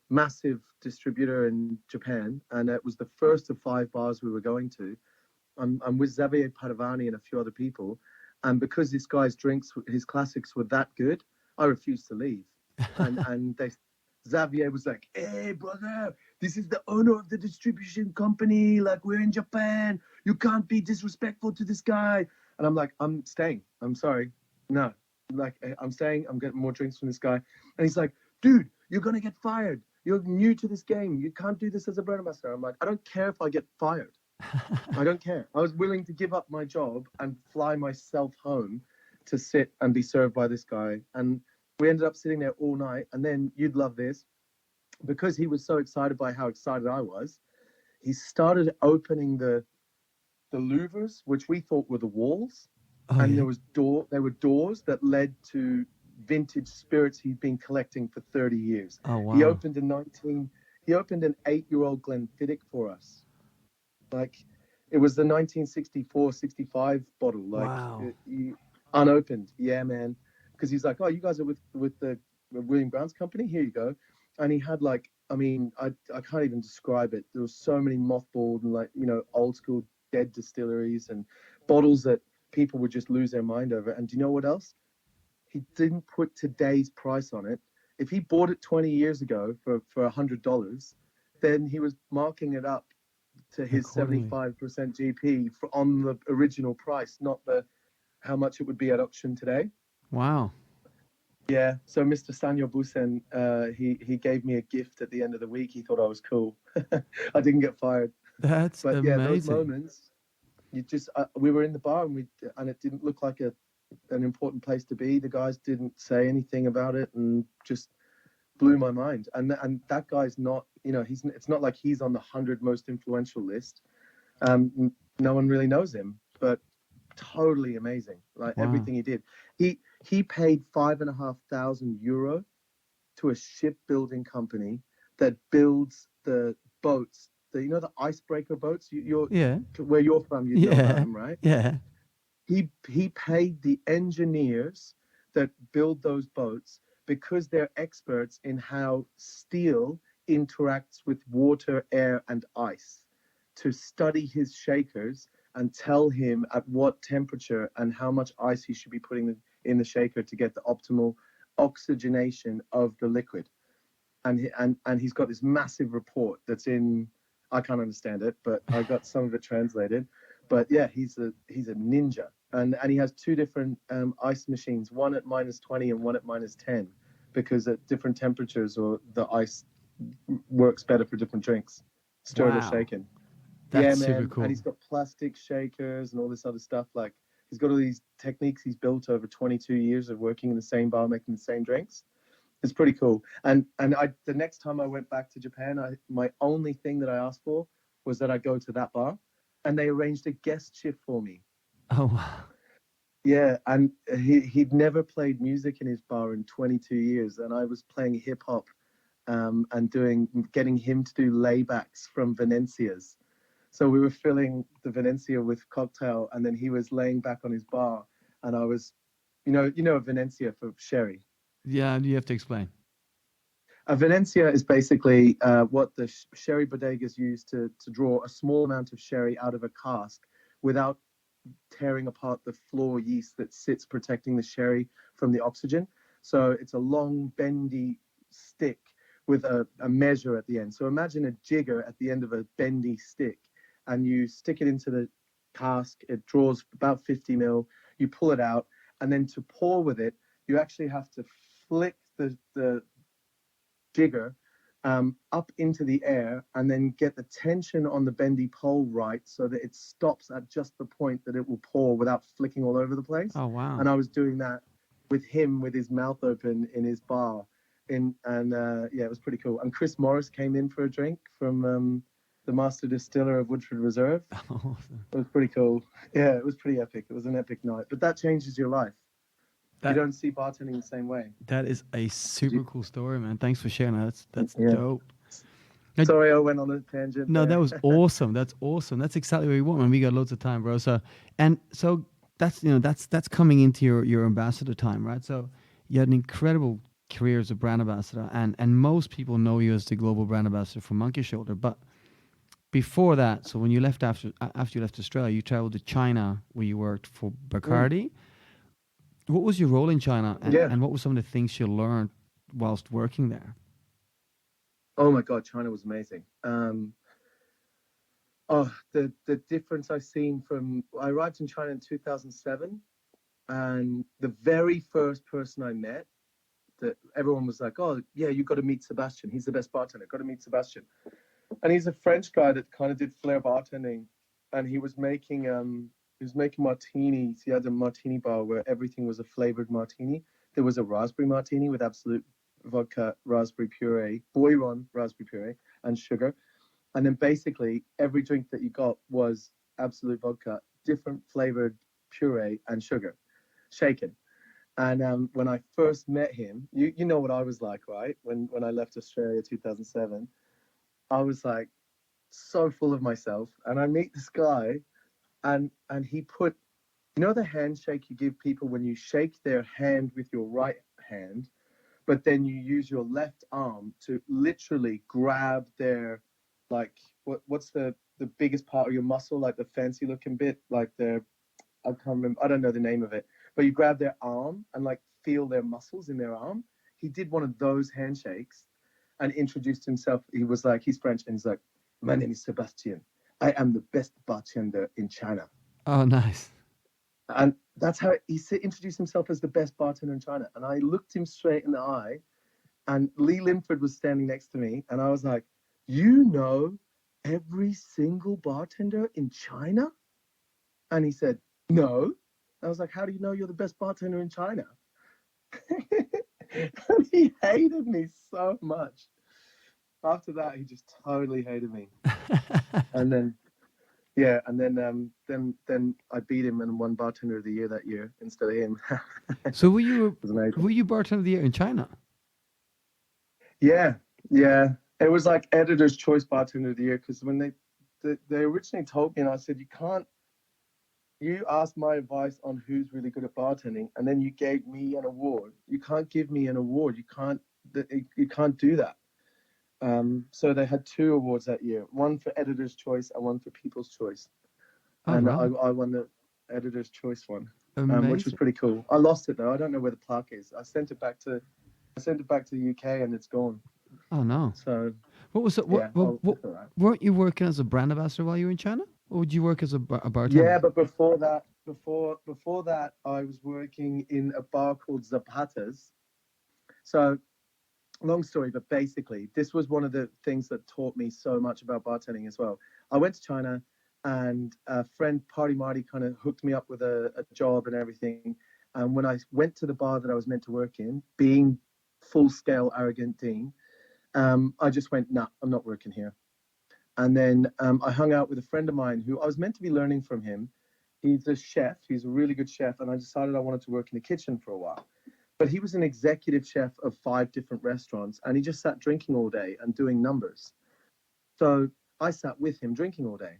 massive distributor in Japan. And it was the first of 5 bars we were going to. I'm with Xavier Paravani and a few other people. And because this guy's drinks, his classics were that good, I refused to leave. And Xavier was like, "Hey, brother, this is the owner of the distribution company. Like, we're in Japan. You can't be disrespectful to this guy." And I'm like, "I'm staying. I'm sorry. No. Like, I'm staying. I'm getting more drinks from this guy." And he's like, "Dude, you're going to get fired. You're new to this game. You can't do this as a brewmaster." I'm like, "I don't care if I get fired. I don't care." I was willing to give up my job and fly myself home to sit and be served by this guy. And we ended up sitting there all night. And then you'd love this, because he was so excited by how excited I was, he started opening the louvers, which we thought were the walls. And there were doors that led to vintage spirits he'd been collecting for 30 years. Oh, wow. He opened an 8-year-old Glenfiddich for us. Like, it was the 1964-65 bottle, like, wow. Unopened. Yeah, man. Because he's like, "Oh, you guys are with the William Brown's company? Here you go." And he had, like, I mean, I can't even describe it. There was so many mothballed and, like, old school dead distilleries and bottles that people would just lose their mind over. And do you know what else? He didn't put today's price on it. If he bought it 20 years ago for $100, then he was marking it up to his 75% GP on the original price, not how much it would be at auction today. Wow. Yeah. So Mr. Sanyo Busen, he gave me a gift at the end of the week. He thought I was cool. I didn't get fired. But amazing. Yeah, those moments, we were in the bar and it didn't look like an important place to be. The guys didn't say anything about it and just blew my mind. And that guy's not, it's not like he's on the 100 most influential list. No one really knows him, but totally amazing. Like, everything he did. He paid €5,500 to a shipbuilding company that builds the boats, the icebreaker boats. Where you're from, you know about them, right? Yeah. He paid the engineers that build those boats, because they're experts in how steel interacts with water, air, and ice, to study his shakers and tell him at what temperature and how much ice he should be putting in the shaker to get the optimal oxygenation of the liquid. And he's got this massive report that's in, I can't understand it, but I got some of it translated. But yeah, he's a ninja. And he has 2 different ice machines, one at -20 and one at -10, because at different temperatures, or the ice works better for different drinks, stirred or shaken. That's super cool. And he's got plastic shakers and all this other stuff. Like, he's got all these techniques he's built over 22 years of working in the same bar, making the same drinks. It's pretty cool. And the next time I went back to Japan, my only thing that I asked for was that I go to that bar, and they arranged a guest shift for me. Oh, wow. Yeah, and he'd never played music in his bar in 22 years, and I was playing hip hop and getting him to do laybacks from Venencias. So we were filling the Venencia with cocktail, and then he was laying back on his bar, and I was, a Venencia for sherry. Yeah, you have to explain. A Venencia is basically what the sherry bodegas use to draw a small amount of sherry out of a cask without tearing apart the floor yeast that sits protecting the sherry from the oxygen. So it's a long, bendy stick with a measure at the end. So imagine a jigger at the end of a bendy stick, and you stick it into the cask. It draws about 50 mil. You pull it out, and then to pour with it, you actually have to flick the jigger up into the air, and then get the tension on the bendy pole right, so that it stops at just the point that it will pour without flicking all over the place. Oh, wow. And I was doing that with him with his mouth open in his bar. It was pretty cool. And Chris Morris came in for a drink from the master distiller of Woodford Reserve. Awesome. It was pretty cool. Yeah, it was pretty epic. It was an epic night. But that changes your life. You don't see bartending the same way. That is a super cool story, man. Thanks for sharing that. That's Yeah. dope. Sorry, I went on a tangent. No, there. that was awesome. That's awesome. That's exactly what we want, and we got loads of time, bro. So that's coming into your ambassador time, right? So you had an incredible career as a brand ambassador, and most people know you as the global brand ambassador for Monkey Shoulder. But before that, so when you left after you left Australia, you traveled to China where you worked for Bacardi. What was your role in China, and what were some of the things you learned whilst working there? Oh my God, China was amazing. The difference I've seen I arrived in China in 2007, and the very first person I met, that everyone was like, "Oh yeah, you got to meet Sebastian. He's the best bartender. Got to meet Sebastian." And he's a French guy that kind of did flair bartending, and he was making martinis. He had a martini bar where everything was a flavored martini. There was a raspberry martini with absolute vodka, raspberry puree, Boiron raspberry puree, and sugar. And then basically every drink that you got was absolute vodka, different flavored puree and sugar, shaken. And when I first met him, you know what I was like, right? When I left Australia 2007, I was like so full of myself. And I meet this guy, and he put, the handshake you give people when you shake their hand with your right hand, but then you use your left arm to literally grab their, like, what's the biggest part of your muscle, like the fancy looking bit, like I can't remember, I don't know the name of it, but you grab their arm and like feel their muscles in their arm. He did one of those handshakes and introduced himself. He was like, he's French, and he's like, "My name is Sebastian. I am the best bartender in China." Oh, nice. And that's how he introduced himself as the best bartender in China. And I looked him straight in the eye, and Lee Limford was standing next to me, and I was like, "You know every single bartender in China?" And he said, "No." I was like, "How do you know you're the best bartender in China?" And he hated me so much. After that, he just totally hated me. And then then I beat him and won Bartender of the Year that year instead of him. So were you bartender of the year in China? Yeah. It was like Editor's Choice Bartender of the Year, because when they originally told me, and I said, you asked my advice on who's really good at bartending, and then you gave me an award. You can't give me an award. You can't do that. So they had 2 awards that year, one for Editor's Choice and one for People's Choice. And right. I won the Editor's Choice one, which was pretty cool. I lost it though. I don't know where the plaque is. I sent it back to the UK, and it's gone. Oh no. So what was it? What, right. Weren't you working as a brand ambassador while you were in China, or would you work as a bartender? Yeah, but before that, I was working in a bar called Zapatas. So, long story, but basically, this was one of the things that taught me so much about bartending as well. I went to China, and a friend, Party Marty, kind of hooked me up with a job and everything. And when I went to the bar that I was meant to work in, being full-scale arrogant Dean, I just went, "Nah, I'm not working here." And then I hung out with a friend of mine who I was meant to be learning from him. He's a chef. He's a really good chef. And I decided I wanted to work in the kitchen for a while. But he was an executive chef of 5 different restaurants, and he just sat drinking all day and doing numbers. So I sat with him drinking all day.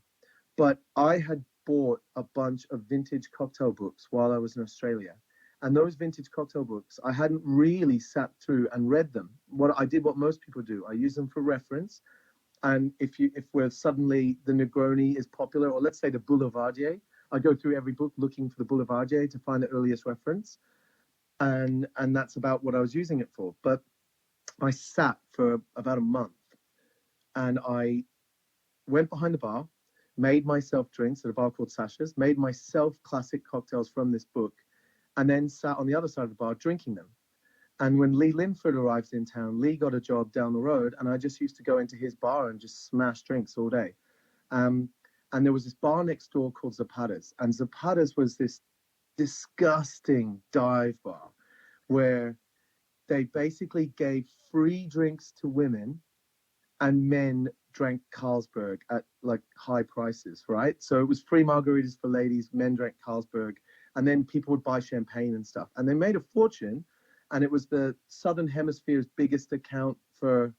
But I had bought a bunch of vintage cocktail books while I was in Australia. And those vintage cocktail books, I hadn't really sat through and read them. What most people do, I use them for reference. And if we're suddenly the Negroni is popular, or let's say the Boulevardier, I go through every book looking for the Boulevardier to find the earliest reference. And that's about what I was using it for. But I sat for about a month, and I went behind the bar, made myself drinks at a bar called Sasha's, made myself classic cocktails from this book, and then sat on the other side of the bar drinking them. And when Lee Limford arrived in town, Lee got a job down the road, and I just used to go into his bar and just smash drinks all day. And there was this bar next door called Zapatas, and Zapatas was this disgusting dive bar where they basically gave free drinks to women, and men drank Carlsberg at like high prices, right? So it was free margaritas for ladies, men drank Carlsberg, and then people would buy champagne and stuff, and they made a fortune, and it was the Southern Hemisphere's biggest account for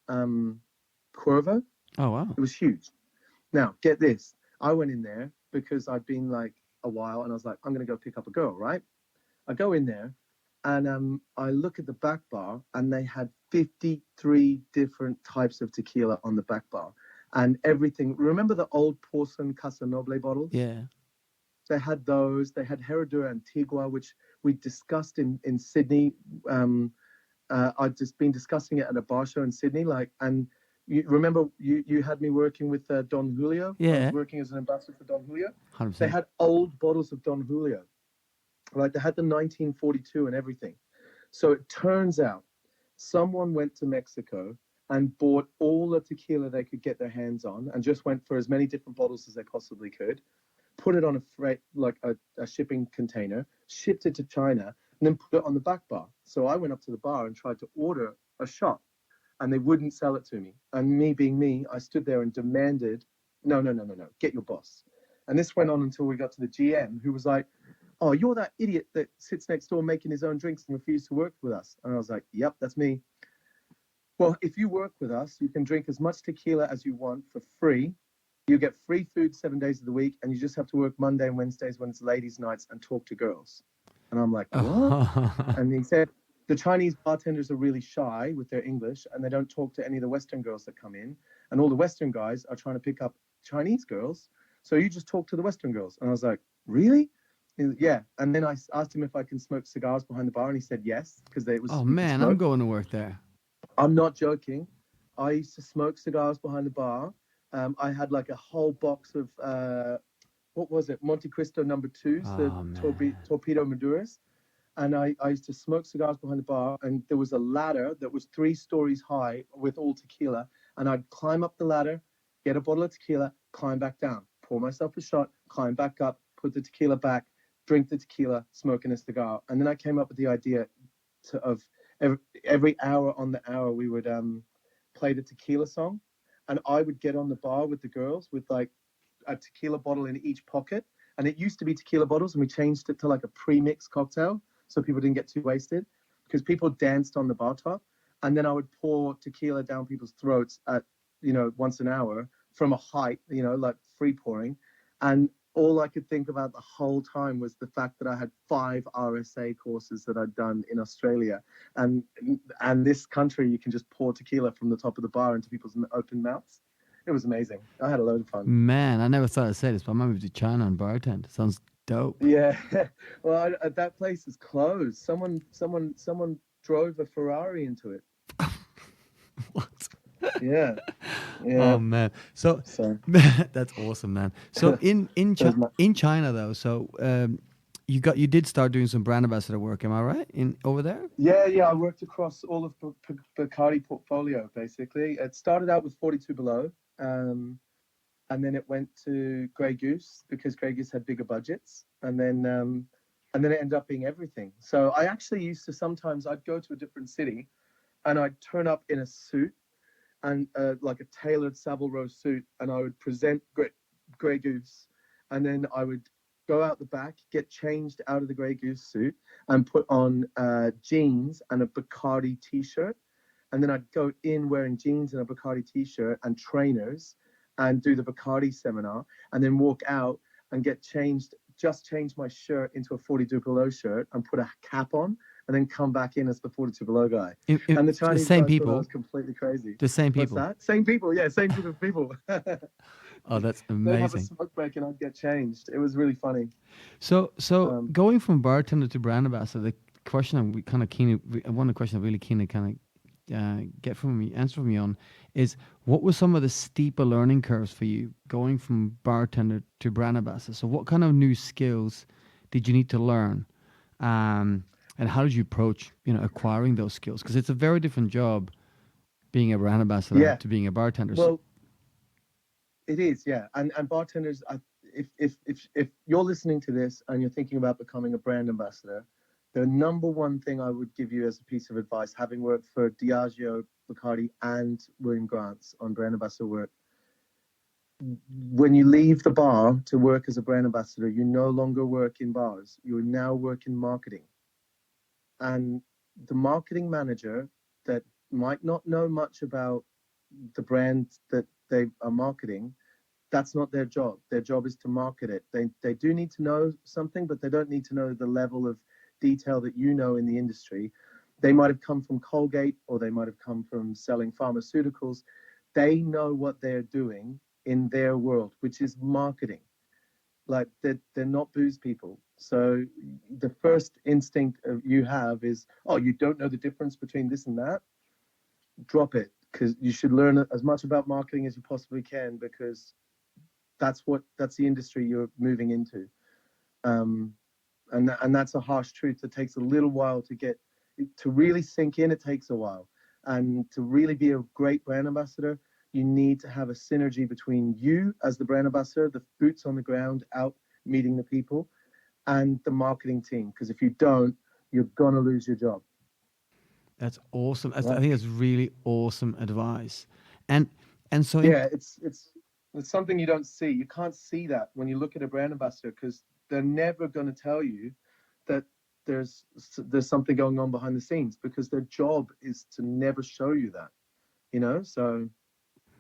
Cuervo. Oh, wow. It was huge. Now, get this. I went in there because I'd been like a while, and I was like, I'm going to go pick up a girl, right? I go in there, and I look at the back bar, and they had 53 different types of tequila on the back bar, and everything. Remember the old porcelain Casa Noble bottles? Yeah. They had those. They had Herradura Antigua, which we discussed in Sydney. I'd just been discussing it at a bar show in Sydney, and you remember you had me working with Don Julio. I Yeah. was working as an ambassador for Don Julio. 100%. They had old bottles of Don Julio, right? They had the 1942 and everything. So it turns out someone went to Mexico and bought all the tequila they could get their hands on, and just went for as many different bottles as they possibly could, put it on a freight, like a shipping container, shipped it to China, and then put it on the back bar. So I went up to the bar and tried to order a shot, and they wouldn't sell it to me. And me being me, I stood there and demanded, no, get your boss. And this went on until we got to the GM, who was like, oh, you're that idiot that sits next door making his own drinks and refused to work with us. And I was like, yep, that's me. Well, if you work with us, you can drink as much tequila as you want for free. You get free food 7 days of the week, and you just have to work Monday and Wednesdays when it's ladies' nights and talk to girls. And I'm like, what? And he said, the Chinese bartenders are really shy with their English, and they don't talk to any of the Western girls that come in. And all the Western guys are trying to pick up Chinese girls. So you just talk to the Western girls. And I was like, really? Yeah. And then I asked him if I can smoke cigars behind the bar, and he said yes, because it was. Oh, man, I'm going to work there. I'm not joking. I used to smoke cigars behind the bar. I had like a whole box of, what was it? Monte Cristo number 2s, the Torpedo Maduras. And I used to smoke cigars behind the bar, and there was a ladder that was 3 stories high with all tequila. And I'd climb up the ladder, get a bottle of tequila, climb back down, pour myself a shot, climb back up, put the tequila back, drink the tequila, smoking a cigar. And then I came up with the idea of every hour on the hour, we would play the tequila song. And I would get on the bar with the girls with like a tequila bottle in each pocket. And it used to be tequila bottles, and we changed it to like a pre-mixed cocktail so people didn't get too wasted, because people danced on the bar top. And then I would pour tequila down people's throats at, once an hour from a height, like free pouring. And all I could think about the whole time was the fact that I had 5 RSA courses that I'd done in Australia. And this country, you can just pour tequila from the top of the bar into people's open mouths. It was amazing. I had a load of fun. Man, I never thought I'd say this, but I might move to China and bartend. Sounds dope. Yeah. Well, that place is closed. Someone drove a Ferrari into it. What? Yeah. Oh man, so that's awesome, man. So in China though, so you did start doing some brand ambassador work, am I right? Over there? Yeah. I worked across all of Bacardi portfolio basically. It started out with 42 Below, and then it went to Grey Goose because Grey Goose had bigger budgets, and then it ended up being everything. So I actually used to sometimes I'd go to a different city, and I'd turn up in a suit. And like a tailored Savile Row suit, and I would present Grey Goose, and then I would go out the back, get changed out of the Grey Goose suit, and put on jeans and a Bacardi t-shirt, and then I'd go in wearing jeans and a Bacardi t-shirt and trainers, and do the Bacardi seminar, and then walk out and just change my shirt into a 42 Below shirt and put a cap on, and then come back in as the 42 Below guy. And the Chinese the same guys people. thought I was completely crazy. The same people. What's that? Same people, yeah, same group of people. Oh, that's They'd have a amazing. smoke break and I'd get changed. It was really funny. So going from bartender to brand ambassador, the question I'm kind of keen, one of the questions I'm really keen to kind of answer from you on is, what were some of the steeper learning curves for you going from bartender to brand ambassador? So what kind of new skills did you need to learn? And how did you approach, acquiring those skills? Because it's a very different job being a brand ambassador to being a bartender. Well, it is, yeah. And bartenders, if you're listening to this and you're thinking about becoming a brand ambassador, the number one thing I would give you as a piece of advice, having worked for Diageo, Bacardi, and William Grant's on brand ambassador work, when you leave the bar to work as a brand ambassador, you no longer work in bars. You now work in marketing. And the marketing manager that might not know much about the brand that they are marketing, that's not their job. Their job is to market it. They do need to know something, but they don't need to know the level of detail that you know in the industry. They might have come from Colgate, or they might have come from selling pharmaceuticals. They know what they're doing in their world, which is marketing. Like they're not booze people. So the first instinct you have is, oh, you don't know the difference between this and that? Drop it, because you should learn as much about marketing as you possibly can, because that's the industry you're moving into. And that's a harsh truth that takes a little while to really sink in. It takes a while. And to really be a great brand ambassador, you need to have a synergy between you as the brand ambassador, the boots on the ground, out meeting the people, and the marketing team. Because if you don't, you're going to lose your job. That's awesome. I Right. think that's really awesome advice. And so Yeah, it's something you don't see. You can't see that when you look at a brand ambassador, because they're never going to tell you that there's something going on behind the scenes, because their job is to never show you that. So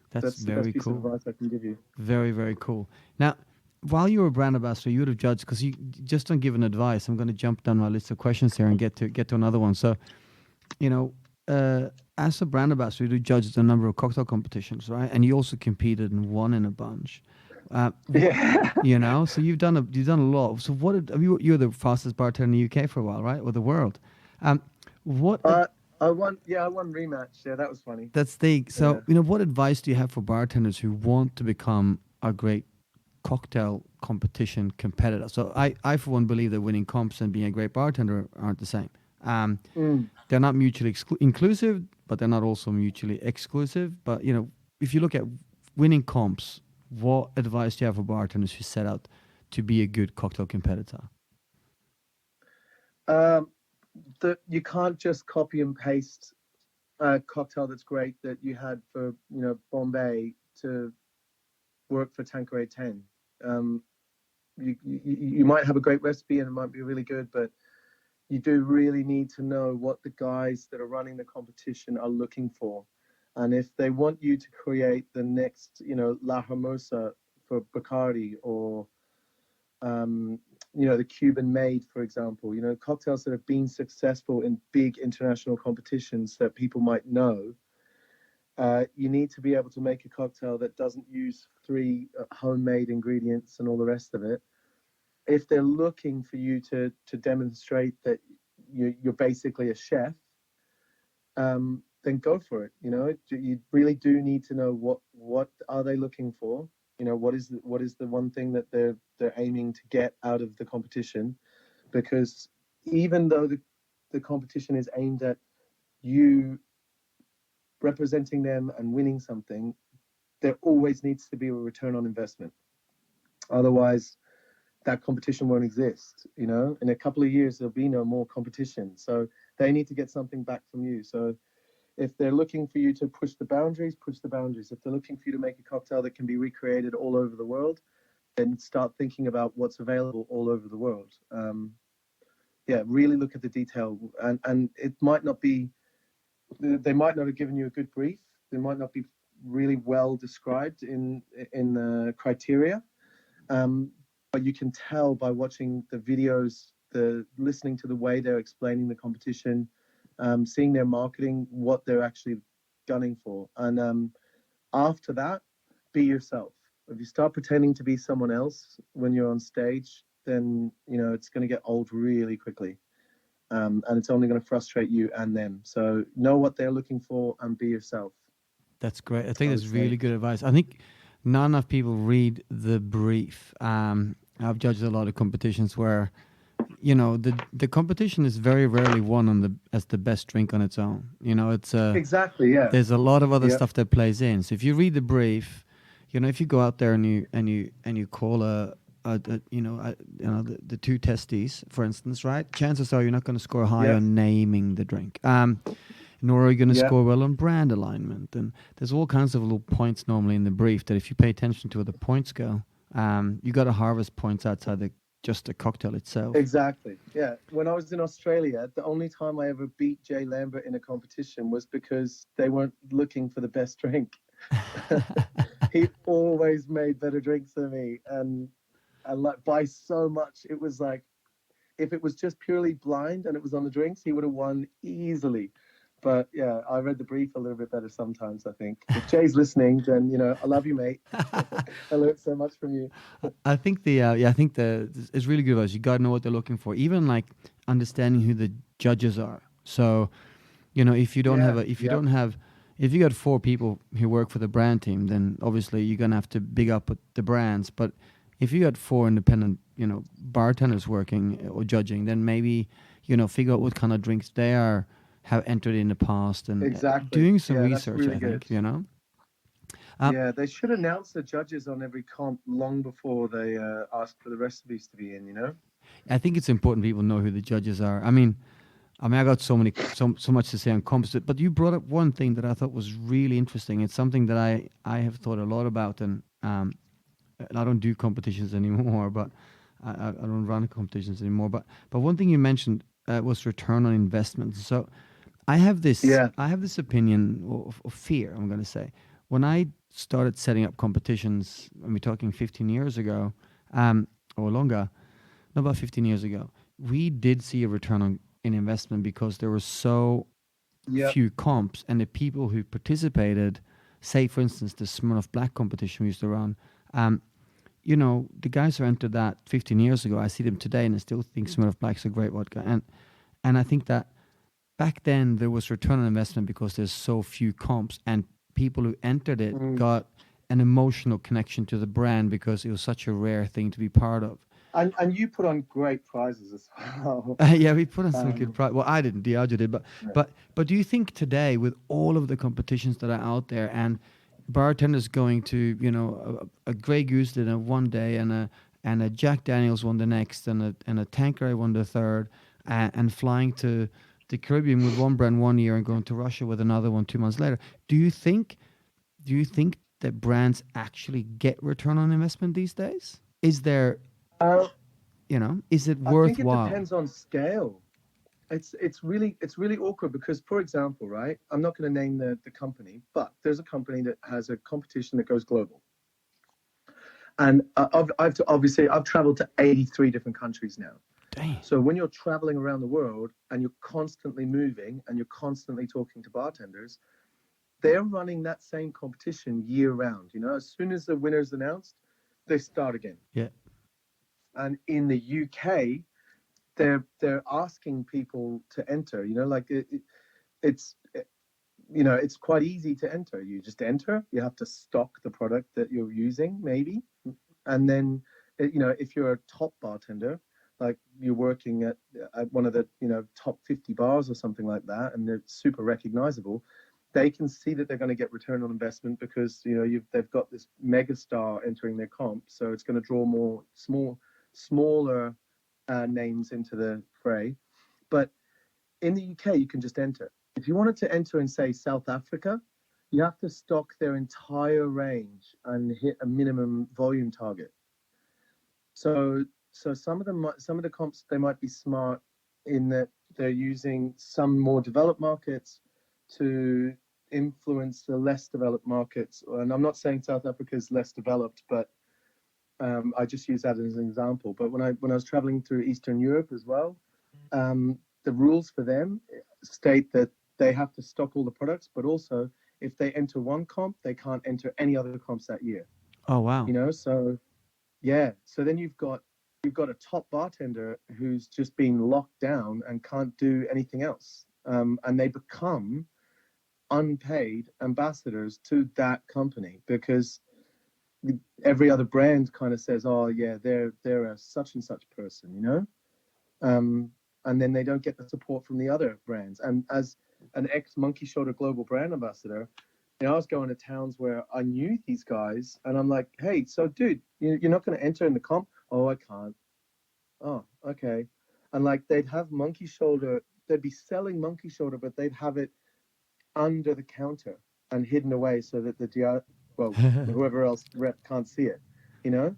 that's that's the best very piece of cool. advice I can give you. Very, very cool. Now, while you were a brand ambassador, you would have judged, because you just don't give an advice. I'm going to jump down my list of questions here and get to another one. So, as a brand ambassador, you judged a number of cocktail competitions, right? And you also competed and won in a bunch. Yeah. So you've done a lot. So you're the fastest bartender in the UK for a while, right? Or the world. What I won. Yeah, I won rematch. Yeah, that was funny. That's the Yeah. so what advice do you have for bartenders who want to become a great cocktail competition competitor? So I for one believe that winning comps and being a great bartender aren't the same. They're not mutually inclusive, but they're not also mutually exclusive. But if you look at winning comps, what advice do you have for bartenders who set out to be a good cocktail competitor? Um, you can't just copy and paste a cocktail that's great that you had for Bombay to work for Tanqueray 10. You might have a great recipe and it might be really good, but you do really need to know what the guys that are running the competition are looking for. And if they want you to create the next, La Hermosa for Bacardi, or the Cuban Made, for example, cocktails that have been successful in big international competitions that people might know, you need to be able to make a cocktail that doesn't use 3 homemade ingredients and all the rest of it. If they're looking for you to demonstrate that you're basically a chef, then go for it. You really do need to know what are they looking for. What is the one thing that they're aiming to get out of the competition? Because even though the competition is aimed at you representing them and winning something, there always needs to be a return on investment. Otherwise, that competition won't exist. In a couple of years, there'll be no more competition. So they need to get something back from you. So if they're looking for you to push the boundaries, push the boundaries. If they're looking for you to make a cocktail that can be recreated all over the world, then start thinking about what's available all over the world. Really look at the detail. And it might not be, they might not have given you a good brief. They might not be really well described in the criteria. But you can tell by watching the videos, listening to the way they're explaining the competition, seeing their marketing, what they're actually gunning for. And after that, be yourself. If you start pretending to be someone else when you're on stage, then it's going to get old really quickly, and it's only going to frustrate you and them. So know what they're looking for and be yourself. That's great. I think I that's would really say. good advice. I think not enough people read the brief. I've judged a lot of competitions where, the competition is very rarely won as the best drink on its own. It's Exactly, yeah. there's a lot of other Yeah. stuff that plays in. So if you read the brief, if you go out there and you call the two testes, for instance, right? Chances are you're not going to score high Yeah. on naming the drink. nor are you going to Yeah. score well on brand alignment. And there's all kinds of little points normally in the brief that if you pay attention to where the points go, you got to harvest points outside just the cocktail itself. Exactly. Yeah. When I was in Australia, the only time I ever beat Jay Lambert in a competition was because they weren't looking for the best drink. He always made better drinks than me, and like by so much. It was like, if it was just purely blind and it was on the drinks, he would have won easily. But yeah, I read the brief a little bit better sometimes, I think. If Jay's listening, then, I love you, mate. I learned so much from you. I think it's really good advice. You got to know what they're looking for, even like understanding who the judges are. So, if you don't if you got 4 people who work for the brand team, then obviously you're gonna have to big up the brands. But if you got 4 independent, bartenders working or judging, then maybe figure out what kind of drinks they have entered in the past, and Exactly. doing some Yeah, that's research. really I think good. Yeah, they should announce the judges on every comp long before they ask for the recipes to be in. I think it's important people know who the judges are. I mean, I got so much to say on comps, but you brought up one thing that I thought was really interesting. It's something that I have thought a lot about, and I don't do competitions anymore, but I don't run competitions anymore. But one thing you mentioned was return on investment. So I have this opinion of fear. I'm going to say, when I started setting up competitions, and we're talking 15 years ago, or longer, no, about 15 years ago, we did see a return on in investment because there were so few comps, and the people who participated, say for instance the Smirnoff Black competition we used to run, the guys who entered that 15 years ago, I see them today and I still think Smirnoff Black's a great vodka, and I think that back then there was return on investment because there's so few comps, and people who entered it got an emotional connection to the brand because it was such a rare thing to be part of. And you put on great prizes as well. Yeah, we put on some good prize. Well, I didn't. Diageo did, but do you think today, with all of the competitions that are out there, and bartenders going to a Grey Goose dinner one day, and a Jack Daniels one the next, and a Tanqueray one the third, and flying to the Caribbean with one brand one year and going to Russia with another one 2 months later, do you think that brands actually get return on investment these days? Is there is it worthwhile? I think it depends on scale. It's really awkward because, for example, right, I'm not going to name the company, but there's a company that has a competition that goes global. And I've traveled to 83 different countries now. Dang. So when you're traveling around the world and you're constantly moving and you're constantly talking to bartenders, they're running that same competition year round. As soon as the winner's announced, they start again. Yeah. And in the UK, they're asking people to enter. It's quite easy to enter. You just enter. You have to stock the product that you're using, maybe, and then if you're a top bartender, like you're working at one of the top 50 bars or something like that, and they're super recognizable, they can see that they're going to get return on investment because they've got this mega star entering their comp, so it's going to draw more smaller names into the fray. But in the UK, you can just enter. If you wanted to enter in, say, South Africa, you have to stock their entire range and hit a minimum volume target. So some of the comps, they might be smart in that they're using some more developed markets to influence the less developed markets. And I'm not saying South Africa is less developed, but I just use that as an example. But when I was traveling through Eastern Europe as well, the rules for them state that they have to stock all the products, but also if they enter one comp, they can't enter any other comps that year. Oh wow! So yeah. So then you've got a top bartender who's just been locked down and can't do anything else, and they become unpaid ambassadors to that company because every other brand kind of says, oh yeah, they're a such and such person, and then they don't get the support from the other brands. And as an ex-Monkey Shoulder global brand ambassador, I was going to towns where I knew these guys, and I'm like, hey, so dude, you're not going to enter in the comp? Oh, I can't. Oh, okay. And like they'd have Monkey Shoulder, they'd be selling Monkey Shoulder, but they'd have it under the counter and hidden away so that whoever else rep can't see it, you know?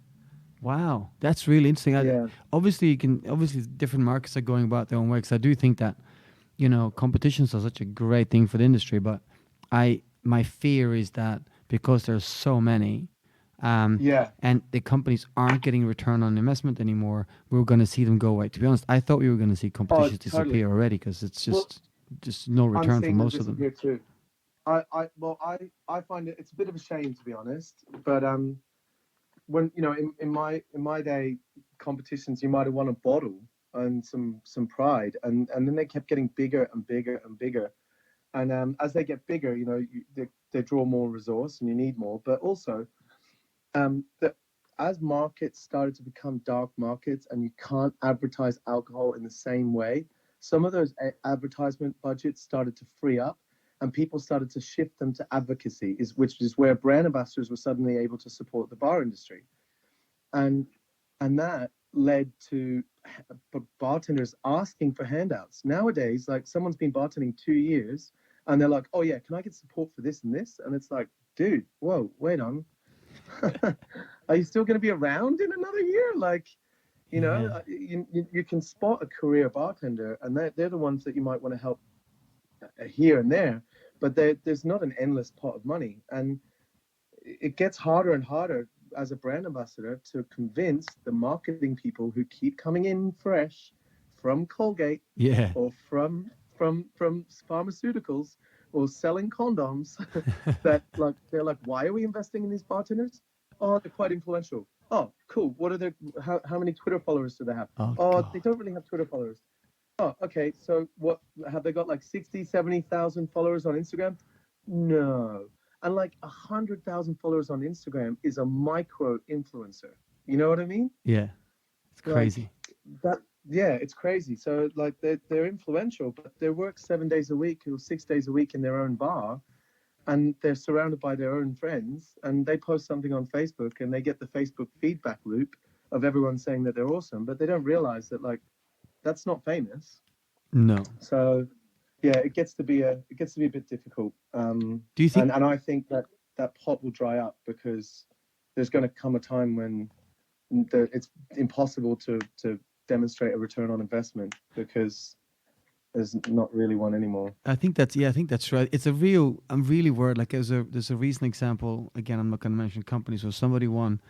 Wow, that's really interesting. Yeah. Obviously, different markets are going about their own way. Because I do think that, competitions are such a great thing for the industry. But my fear is that because there's so many, and the companies aren't getting return on investment anymore, we're going to see them go away. To be honest, I thought we were going to see competitions disappear already because it's just no return for most of them. Too. I find it's a bit of a shame, to be honest. But when in my day, competitions, you might have won a bottle and some pride, and then they kept getting bigger and bigger and bigger, and as they get bigger, they draw more resource and you need more. But also, as markets started to become dark markets and you can't advertise alcohol in the same way, some of those advertisement budgets started to free up. And people started to shift them to advocacy, which is where brand ambassadors were suddenly able to support the bar industry. And that led to bartenders asking for handouts. Nowadays, like, someone's been bartending 2 years and they're like, oh yeah, can I get support for this and this? And it's like, dude, whoa, wait on. Are you still going to be around in another year? Like, you can spot a career bartender, and they're the ones that you might want to help here and there, but there's not an endless pot of money, and it gets harder and harder as a brand ambassador to convince the marketing people who keep coming in fresh from Colgate, or from pharmaceuticals, or selling condoms, that they're like, why are we investing in these bartenders? Oh, they're quite influential. Oh, cool. What are how many Twitter followers do they have? They don't really have Twitter followers. Oh, okay. So what, have they got like 60, 70,000 followers on Instagram? No. And like 100,000 followers on Instagram is a micro influencer. You know what I mean? Yeah. It's crazy. It's crazy. So like they're influential, but they work 7 days a week or 6 days a week in their own bar, and they're surrounded by their own friends, and they post something on Facebook and they get the Facebook feedback loop of everyone saying that they're awesome, but they don't realize that, like, that's not famous. No. So, yeah, it gets to be a bit difficult. Do you think? And I think that pot will dry up, because there's going to come a time when it's impossible to demonstrate a return on investment, because there's not really one anymore. I think that's right. It's I'm really worried. Like, there's a recent example. Again, I'm not going to mention companies, where somebody won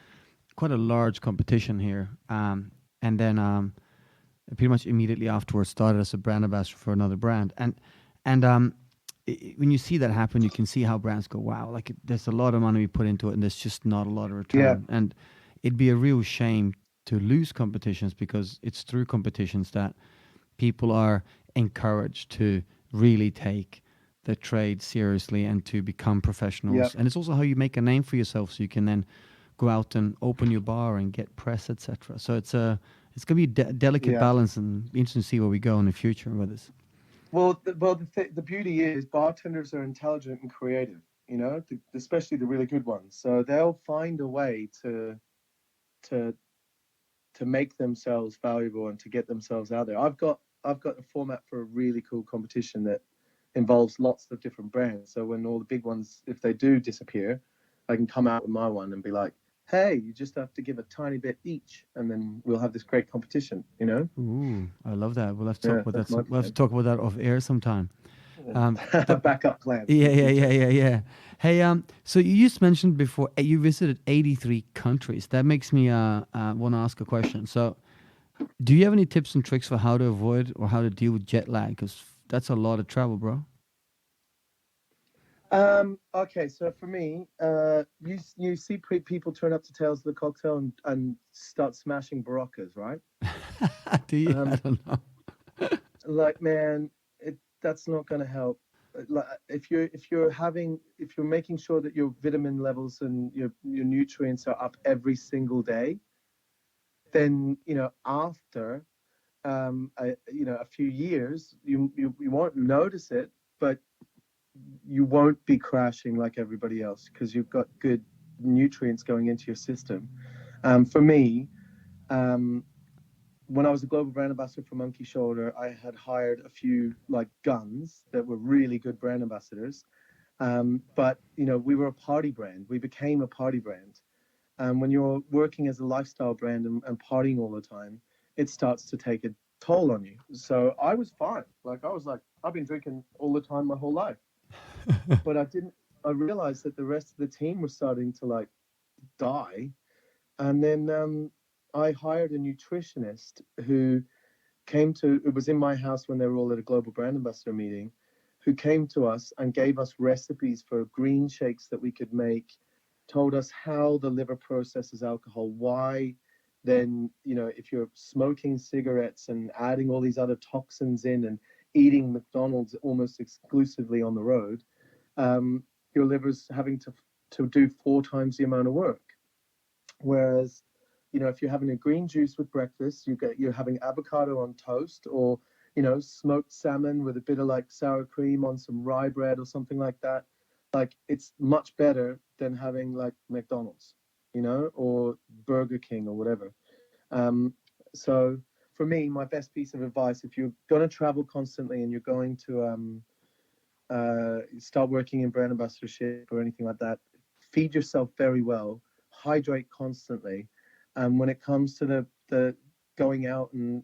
quite a large competition here, and then pretty much immediately afterwards started as a brand ambassador for another brand. And when you see that happen, you can see how brands go, wow, like, there's a lot of money we put into it, and there's just not a lot of return. Yeah. And it'd be a real shame to lose competitions, because it's through competitions that people are encouraged to really take the trade seriously and to become professionals. Yeah. And it's also how you make a name for yourself, so you can then go out and open your bar and get press, etc. So it's going to be a delicate balance, and interesting to see where we go in the future with this. Well, the beauty is bartenders are intelligent and creative, especially the really good ones. So they'll find a way to make themselves valuable and to get themselves out there. I've got a format for a really cool competition that involves lots of different brands. So when all the big ones, if they do disappear, I can come out with my one and be like, hey, you just have to give a tiny bit each, and then we'll have this great competition, Ooh, I love that. We'll have to talk about that. We'll have to talk about that off air sometime. Backup plan. Yeah. Hey, so you just mentioned before you visited 83 countries. That makes me want to ask a question. So, do you have any tips and tricks for how to avoid or how to deal with jet lag? Because that's a lot of travel, bro. Okay, so for me, you see people turn up to Tales of the Cocktail and start smashing Baroccas, right? Do you? I don't know. Like, man, that's not going to help. Like, if you're making sure that your vitamin levels and your nutrients are up every single day, then after a few years, you won't notice it, but you won't be crashing like everybody else, because you've got good nutrients going into your system. For me, when I was a global brand ambassador for Monkey Shoulder, I had hired a few like guns that were really good brand ambassadors. But we were a party brand. We became a party brand. When you're working as a lifestyle brand and partying all the time, it starts to take a toll on you. So I was fine. Like I was like, I've been drinking all the time my whole life. But I realized that the rest of the team was starting to like die. And then I hired a nutritionist who it was in my house when they were all at a global brand ambassador meeting, who came to us and gave us recipes for green shakes that we could make, told us how the liver processes alcohol, why then, if you're smoking cigarettes and adding all these other toxins in and eating McDonald's almost exclusively on the road, your liver's having to do 4 times the amount of work. Whereas, if you're having a green juice with breakfast, you're having avocado on toast, or smoked salmon with a bit of like sour cream on some rye bread or something like that. Like it's much better than having like McDonald's, or Burger King or whatever. So for me, my best piece of advice, if you're going to travel constantly and you're going to start working in brand ambassadorship or anything like that, feed yourself very well, hydrate constantly. When it comes to the going out and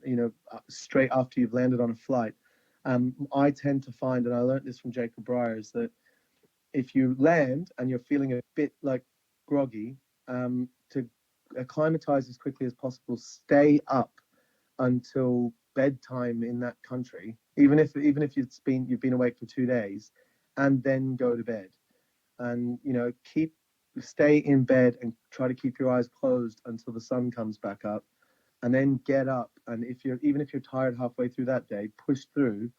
straight after you've landed on a flight, I tend to find, and I learned this from Jacob Briers, that if you land and you're feeling a bit like groggy, to acclimatize as quickly as possible, stay up until bedtime in that country, even if you've been awake for 2 days, and then go to bed, and stay in bed and try to keep your eyes closed until the sun comes back up, and then get up. And even if you're tired halfway through that day, push through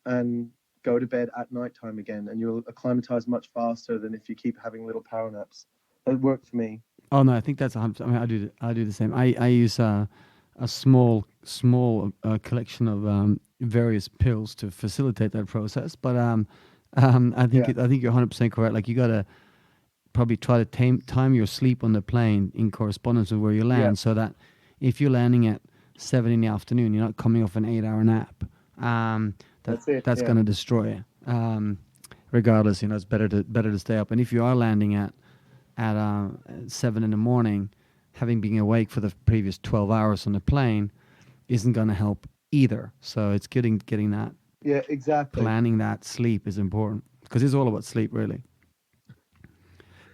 and go to bed at nighttime again, and you'll acclimatize much faster than if you keep having little power naps. That worked for me. Oh no, I think that's 100%. I mean, I do the same. I use a small collection of various pills to facilitate that process. But I think you're 100% correct. Like you gotta probably try to time your sleep on the plane in correspondence with where you land, so that if you're landing at 7 in the afternoon, you're not coming off an 8-hour nap. That's going to destroy you. Regardless, it's better to stay up. And if you are landing at 7 in the morning, having been awake for the previous 12 hours on the plane isn't going to help either. So it's getting that. Yeah, exactly. Planning that sleep is important, because it's all about sleep, really.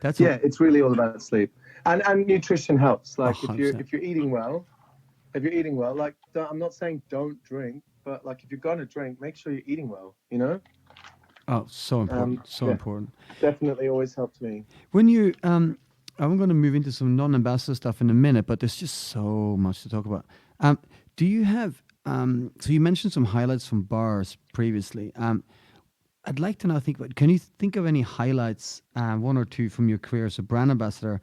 It's really all about sleep, and nutrition helps. Like 100%. if you're eating well, like I'm not saying don't drink, but like if you're gonna drink, make sure you're eating well. Oh, so important. Important. Definitely always helped me. When you I'm going to move into some non-ambassador stuff in a minute, but there's just so much to talk about. Do you have so you mentioned some highlights from bars previously. I'd like to now can you think of any highlights, 1 or 2 from your career as a brand ambassador?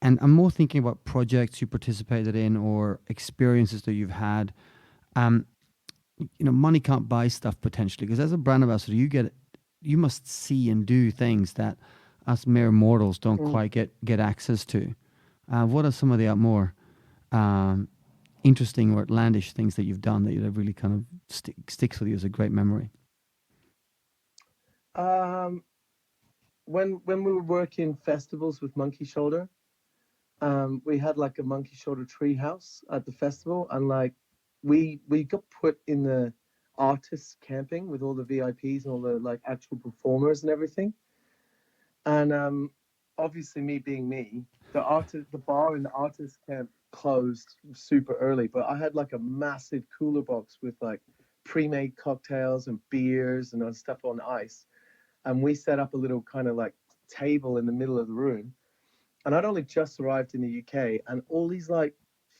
And I'm more thinking about projects you participated in or experiences that you've had. Money can't buy stuff potentially, because as a brand ambassador, you must see and do things that us mere mortals don't quite get access to. What are some of the more interesting or outlandish things that you've done that really kind of sticks with you as a great memory? When we were working festivals with Monkey Shoulder, we had like a Monkey Shoulder tree house at the festival, and like we got put in the artists camping with all the VIPs and all the like actual performers and everything. And obviously, me being me, the bar in the artist camp closed super early, but I had like a massive cooler box with like pre-made cocktails and beers and stuff on ice. And we set up a little kind of like table in the middle of the room. And I'd only just arrived in the UK, and all these like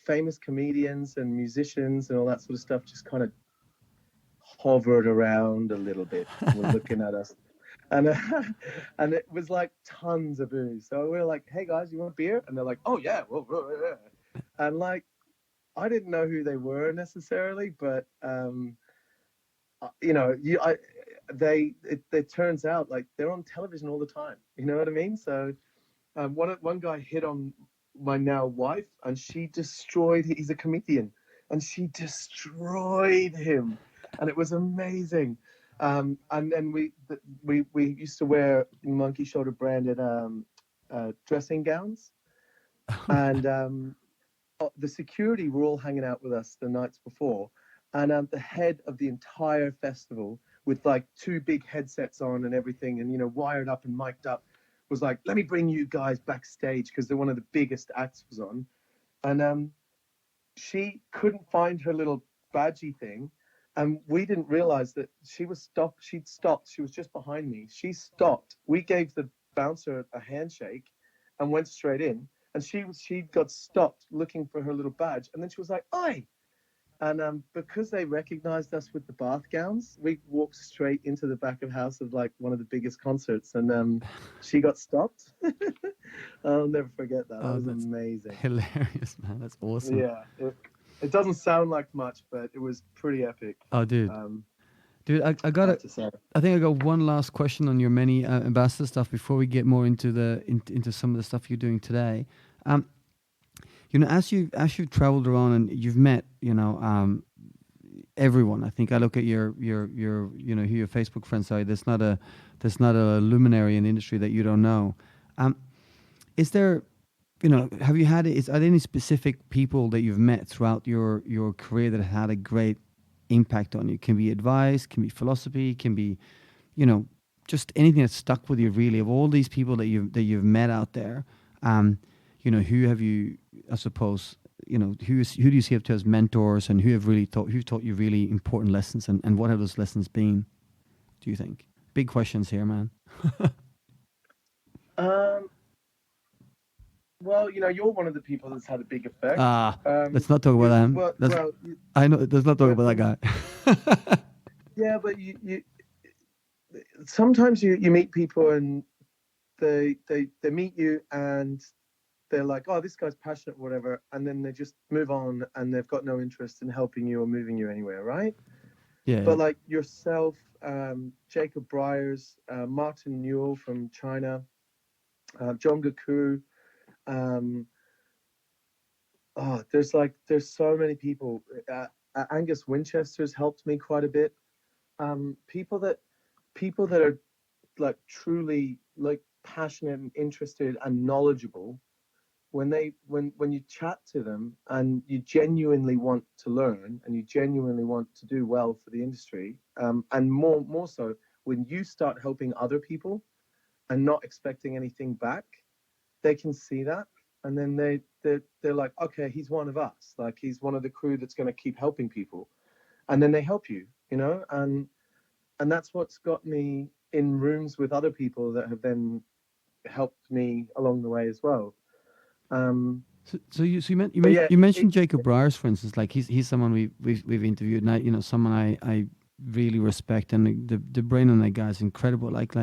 famous comedians and musicians and all that sort of stuff just kind of hovered around a little bit, were looking at us. And and it was like tons of booze. So we were like, "Hey guys, you want beer?" And they're like, "Oh yeah, well, yeah." And like, I didn't know who they were necessarily, but it turns out like they're on television all the time. You know what I mean? So one guy hit on my now wife, and she destroyed. He's a comedian, and she destroyed him, and it was amazing. And then we used to wear monkey shoulder branded dressing gowns, and the security were all hanging out with us the nights before, and the head of the entire festival, with like two big headsets on and everything, and wired up and mic'd up, was like, "Let me bring you guys backstage," because they're one of the biggest acts was on, and she couldn't find her little badgie thing, and we didn't realize that she was stopped. She'd stopped. She was just behind me. She stopped. We gave the bouncer a handshake, and went straight in. And she got stopped looking for her little badge, and then she was like, "Oi!" And because they recognized us with the bath gowns, we walked straight into the back of house of like one of the biggest concerts, and she got stopped. I'll never forget that. That was that's amazing. hilarious, man. That's awesome. Yeah, it doesn't sound like much, but it was pretty epic. Oh, dude. Dude, I I got have it. to say. I think I got one last question on your many ambassador stuff before we get more into into some of the stuff you're doing today. As you've traveled around and you've met, everyone. I think I look at your who your Facebook friends are. There's not a luminary in the industry that you don't know. Is there, have you had? Are there any specific people that you've met throughout your career that had a great impact on you? Can be advice, can be philosophy, can be, just anything that's stuck with you. Really, of all these people that you've met out there, who have you? I suppose who do you see up to as mentors, and who taught you really important lessons, and what have those lessons been? Do you think? Big questions here, man. Well, you're one of the people that's had a big effect. Let's not talk about them. Well, I know. Let's not talk about that guy. yeah, but you sometimes you meet people and they meet you and they're like, "Oh, this guy's passionate," or whatever, and then they just move on and they've got no interest in helping you or moving you anywhere, right? Yeah. But like yourself, Jacob Briers, Martin Newell from China, John Gaku. There's so many people. Angus Winchester's helped me quite a bit. People that are like truly like passionate and interested and knowledgeable. When you chat to them and you genuinely want to learn and you genuinely want to do well for the industry, and more so when you start helping other people and not expecting anything back, they can see that, and then they're like, okay, he's one of us, like he's one of the crew that's going to keep helping people, and then they help you, and that's what's got me in rooms with other people that have then helped me along the way as well. You mentioned Jacob Briers, for instance. Like he's someone we've interviewed, and someone I really respect, and the brain on that guy is incredible. Like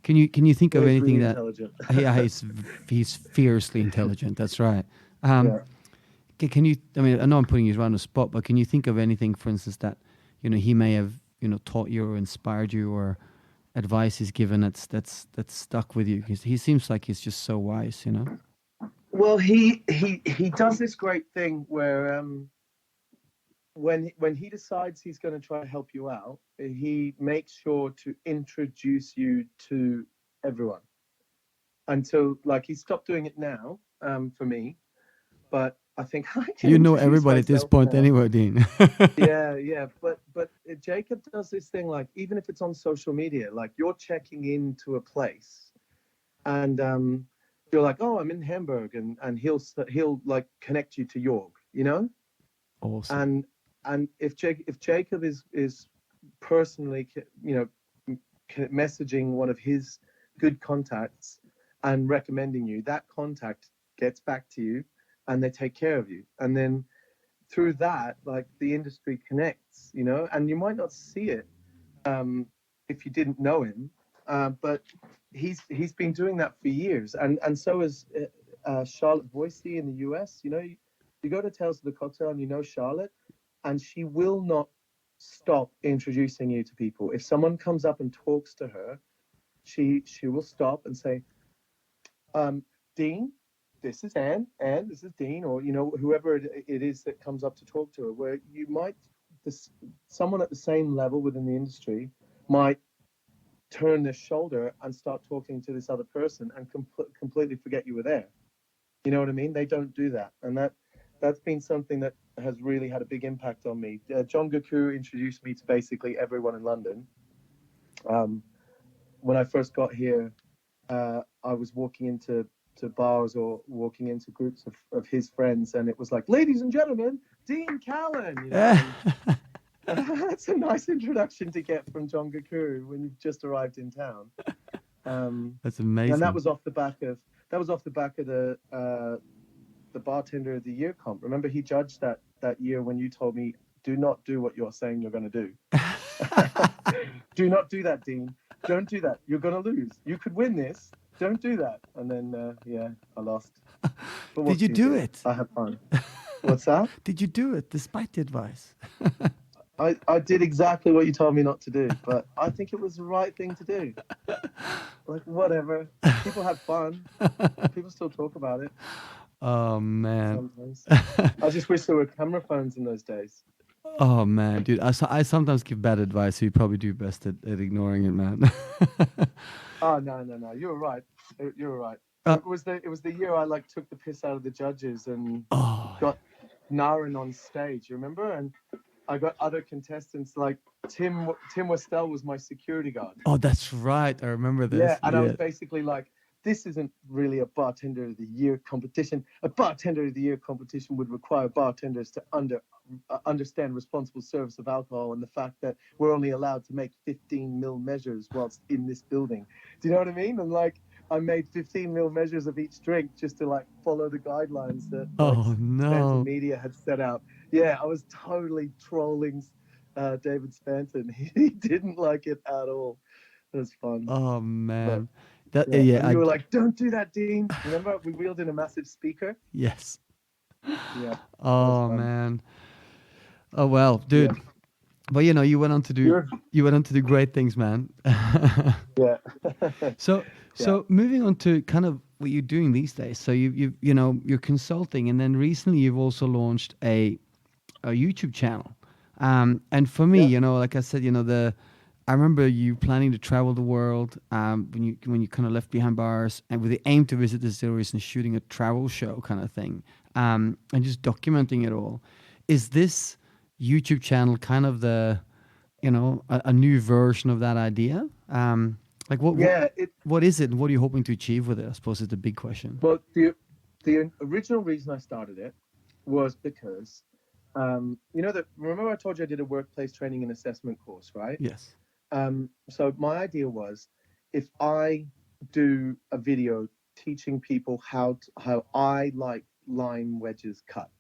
can you think of anything really that? Intelligent. Yeah, he's fiercely intelligent. That's right. Yeah. Can you? I mean, I know I'm putting you around the spot, but can you think of anything, for instance, that he may have taught you or inspired you, or advice he's given that's stuck with you? Because he seems like he's just so wise, Well, he does this great thing where when he decides he's going to try to help you out, he makes sure to introduce you to everyone. Until like he stopped doing it now for me, but I think I can everybody at this point now. anyway, Dean. yeah, but Jacob does this thing, like even if it's on social media, like you're checking into a place and you're like, "Oh, I'm in Hamburg," and he'll like connect you to Jorg, Awesome. And if Jacob is personally messaging one of his good contacts and recommending you, that contact gets back to you and they take care of you, and then through that, like the industry connects, and you might not see it if you didn't know him, but he's been doing that for years, and so is Charlotte Voicey in the US. You go to Tales of the Cocktail and Charlotte, and she will not stop introducing you to people. If someone comes up and talks to her, she will stop and say, Dean, this is Anne, and this is Dean, or whoever it is that comes up to talk to her. Where you might, someone at the same level within the industry might turn their shoulder and start talking to this other person and completely forget you were there. You know what I mean? They don't do that, and that's been something that has really had a big impact on me. John Gaku introduced me to basically everyone in London. When I first got here, I was walking into bars or walking into groups of his friends, and it was like, ladies and gentlemen, Dean Callan. That's a nice introduction to get from John Gaku when you've just arrived in town. That's amazing. And that was off the back of the Bartender of the Year comp. Remember, he judged that year when you told me, do not do what you're saying you're going to do. Do not do that, Dean. Don't do that. You're going to lose. You could win this. Don't do that. And then, I lost. Did you do it? I had fun. What's that? Did you do it despite the advice? I did exactly what you told me not to do, but I think it was the right thing to do. Like, whatever. People had fun. People still talk about it. Oh, man. Sometimes. I just wish there were camera phones in those days. Oh, man, dude. I sometimes give bad advice, so you probably do best at ignoring it, man. Oh, no. You were right. You were right. It was the year I took the piss out of the judges and got Naren on stage, you remember? And I got other contestants like Tim Westell was my security guard. Oh, that's right. I remember this. Yeah, and I was basically like, this isn't really a Bartender of the Year competition. A Bartender of the Year competition would require bartenders to understand responsible service of alcohol and the fact that we're only allowed to make 15 ml measures whilst in this building. Do you know what I mean? And I made 15 ml measures of each drink just to follow the guidelines that Spanton Media had set out. Yeah, I was totally trolling David Spanton. He didn't like it at all. It was fun. Oh, man. You were like, don't do that, Dean. Remember, we wheeled in a massive speaker? Yes. Yeah. Oh, man. Oh, well, dude. Yeah. But you went on to do great things, man. Yeah. So moving on to kind of what you're doing these days. So you're consulting, and then recently you've also launched a YouTube channel. And for me, like I said, I remember you planning to travel the world when you kind of left behind bars and with the aim to visit distilleries and shooting a travel show kind of thing, and just documenting it all. Is this YouTube channel kind of the, a new version of that idea? What is it, and what are you hoping to achieve with it? I suppose is the big question. Well, the original reason I started it was because, remember I told you I did a workplace training and assessment course, right? Yes. So my idea was, if I do a video teaching people how I like lime wedges cut.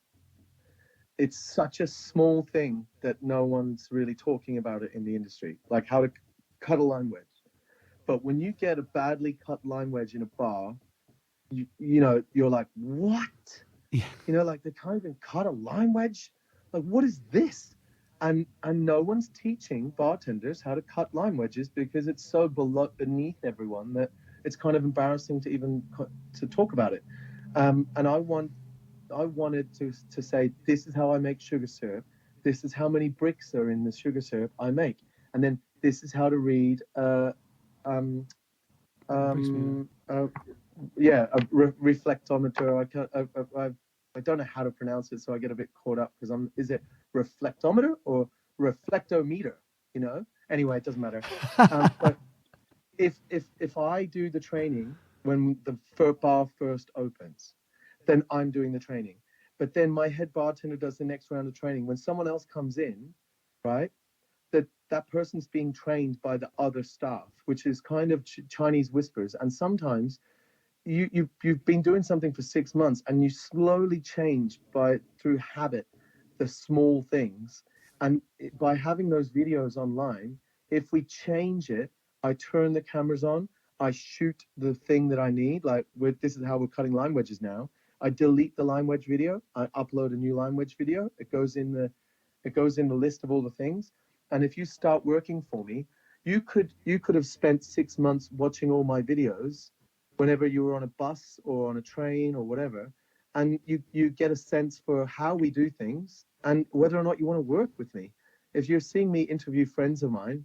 It's such a small thing that no one's really talking about it in the industry, like how to cut a lime wedge. But when you get a badly cut lime wedge in a bar, you're like, what? Yeah. They can't even cut a lime wedge? Like, what is this? And no one's teaching bartenders how to cut lime wedges because it's so beneath everyone that it's kind of embarrassing to even to talk about it. And I wanted to say, this is how I make sugar syrup. This is how many bricks are in the sugar syrup I make. And then this is how to read reflectometer. I don't know how to pronounce it, so I get a bit caught up because is it reflectometer or reflectometer? Anyway, it doesn't matter. But if I do the training when the bar first opens, then I'm doing the training. But then my head bartender does the next round of training. When someone else comes in, right, that person's being trained by the other staff, which is kind of Chinese whispers. And sometimes you've been doing something for 6 months and you slowly change through habit the small things. And by having those videos online, if we change it, I turn the cameras on, I shoot the thing that I need, this is how we're cutting lime wedges now. I delete the lime wedge video, I upload a new lime wedge video. It goes in the list of all the things. And if you start working for me, you could have spent 6 months watching all my videos, whenever you were on a bus or on a train or whatever, and you get a sense for how we do things and whether or not you want to work with me. If you're seeing me interview friends of mine,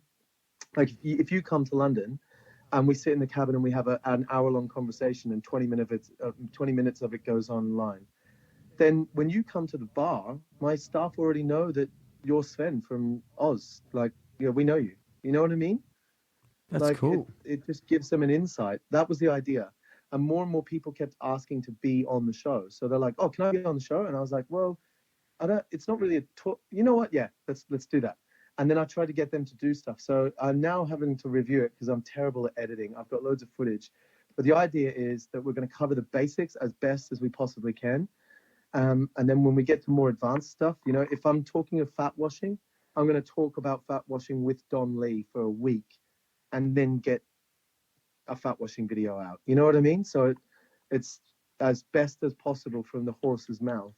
like if you come to London and we sit in the cabin and we have an hour-long conversation and 20 minutes of it goes online, then when you come to the bar, my staff already know that you're Sven from Oz. Like, we know you. You know what I mean? That's Like, cool. it just gives them an insight. That was the idea. And more people kept asking to be on the show. So they're like, "Oh, can I be on the show?" And I was like, "Well, I don't. It's not really a talk. You know what? Yeah, let's do that." And then I tried to get them to do stuff. So I'm now having to review it because I'm terrible at editing. I've got loads of footage, but the idea is that we're going to cover the basics as best as we possibly can. And then when we get to more advanced stuff, if I'm talking of fat washing, I'm going to talk about fat washing with Don Lee for a week, and then get a fat washing video out. You know what I mean? So it's as best as possible from the horse's mouth.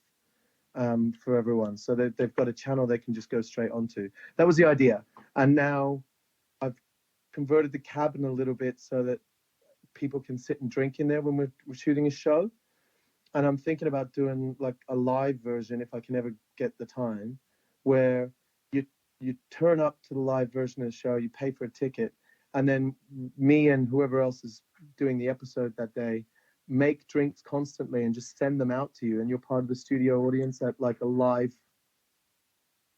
For everyone, so they've got a channel they can just go straight onto. That was the idea, and now I've converted the cabin a little bit so that people can sit and drink in there when we're shooting a show. And I'm thinking about doing like a live version, if I can ever get the time, where you turn up to the live version of the show, you pay for a ticket, and then me and whoever else is doing the episode that day make drinks constantly and just send them out to you, and you're part of the studio audience at like a live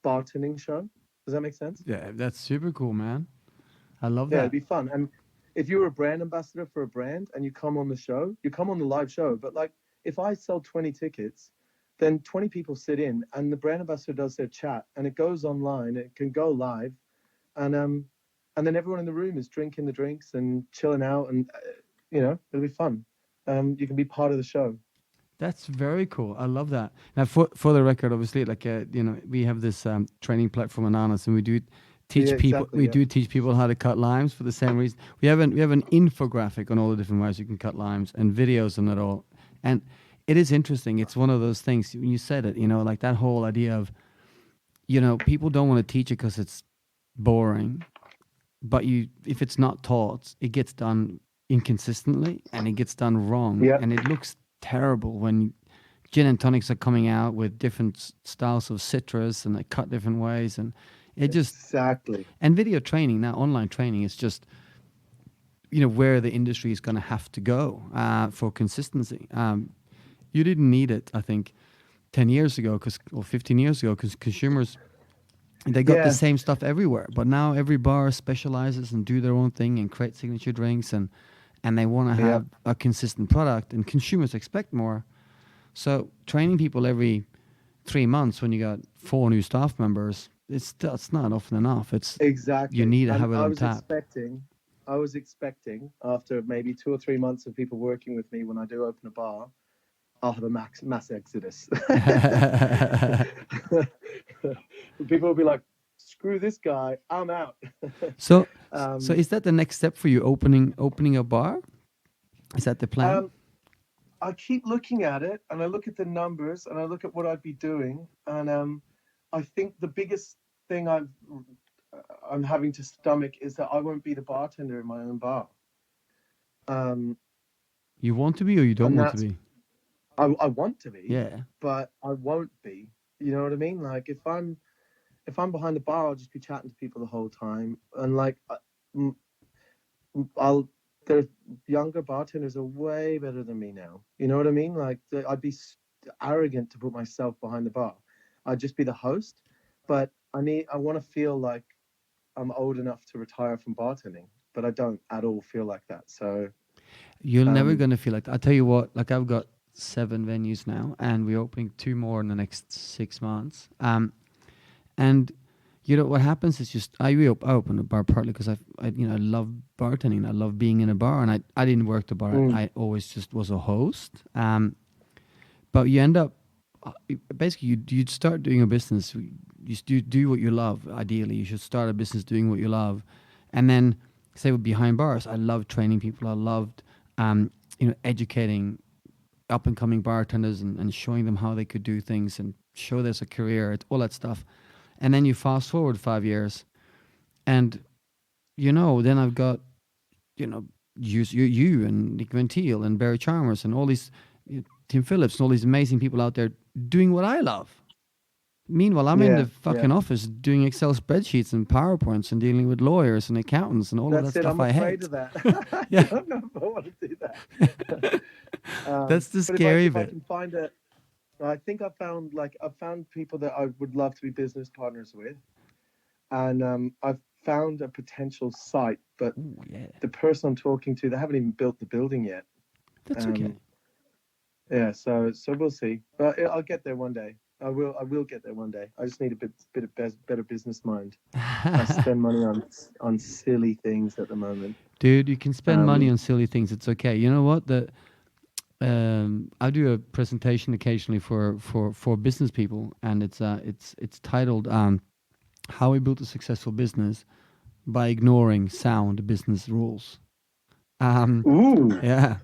bartending show. Does that make sense? Yeah, that's super cool, man. I love Yeah, that. it'd be fun. And if you're a brand ambassador for a brand and you come on the show, you come on the live show. But like, if I sell 20 tickets, then 20 people sit in, and the brand ambassador does their chat, and it goes online. It can go live, and then everyone in the room is drinking the drinks and chilling out, and it'll be fun. You can be part of the show. That's very cool. I love that. Now, for the record, obviously, like we have this training platform Ananas, and we do teach Yeah, people. exactly, We yeah. do teach people how to cut limes for the same reason. We have an infographic on all the different ways you can cut limes and videos on it all. And it is interesting. It's one of those things. When you said it, like that whole idea of, people don't want to teach it because it's boring. But if it's not taught, it gets done inconsistently and it gets done wrong. Yeah. And it looks terrible when gin and tonics are coming out with different styles of citrus and they cut different ways, and it just Exactly. and video training now, online training is just where the industry is going to have to go for consistency. You didn't need it, I think, 10 years ago or 15 years ago, because consumers, they got Yeah. the same stuff everywhere. But now every bar specializes and do their own thing and create signature drinks, and they want to have a consistent product, and consumers expect more. So training people every 3 months when you got 4 new staff members, that's not often enough. It's Exactly. You need to And have it on tap. I was expecting after maybe 2 or 3 months of people working with me, when I do open a bar, I'll have a mass exodus. People will be like, "Screw this guy, I'm out." So is that the next step for you? Opening a bar? Is that the plan? I keep looking at it, and I look at the numbers, and I look at what I'd be doing, and I think the biggest thing I'm having to stomach is that I won't be the bartender in my own bar. You want to be, or you don't and want to that's- be? I want to be, Yeah. but I won't be. You know what I mean? Like if I'm behind the bar, I'll just be chatting to people the whole time, and like there's younger bartenders are way better than me now. You know what I mean? Like I'd be arrogant to put myself behind the bar. I'd just be the host, but I want to feel like I'm old enough to retire from bartending, but I don't at all feel like that. So You're never going to feel like that. I'll tell you what, like I've got 7 venues now, and we're opening 2 more in the next 6 months. And what happens is just I opened a bar partly because I love bartending. I love being in a bar, and I didn't work the bar. I always just was a host. But you end up basically you'd start doing a business. You do what you love. Ideally, you should start a business doing what you love, and then say with behind bars. I loved training people. I loved educating up and coming bartenders and showing them how they could do things and show there's a career, all that stuff. And then you fast forward 5 years, and then I've got use you and Nick Van Thiel and Barry Chalmers and all these Tim Phillips and all these amazing people out there doing what I love. Meanwhile, I'm in the fucking office doing Excel spreadsheets and PowerPoints and dealing with lawyers and accountants and all That's of that it. stuff I'm I afraid hate. of that. I don't know if I want to do that. That's the But scary if I bit. can find a, I think I found people that I would love to be business partners with, and I've found a potential site, but Ooh, yeah. the person I'm talking to, they haven't even built the building yet. That's okay. Yeah, so we'll see, but I'll get there one day. I will get there one day. I just need a bit of better business mind. I spend money on silly things at the moment. Dude, you can spend money on silly things. It's okay. You know what? I do a presentation occasionally for business people, and it's titled "How We Built a Successful Business by Ignoring Sound Business Rules." Ooh, Yeah,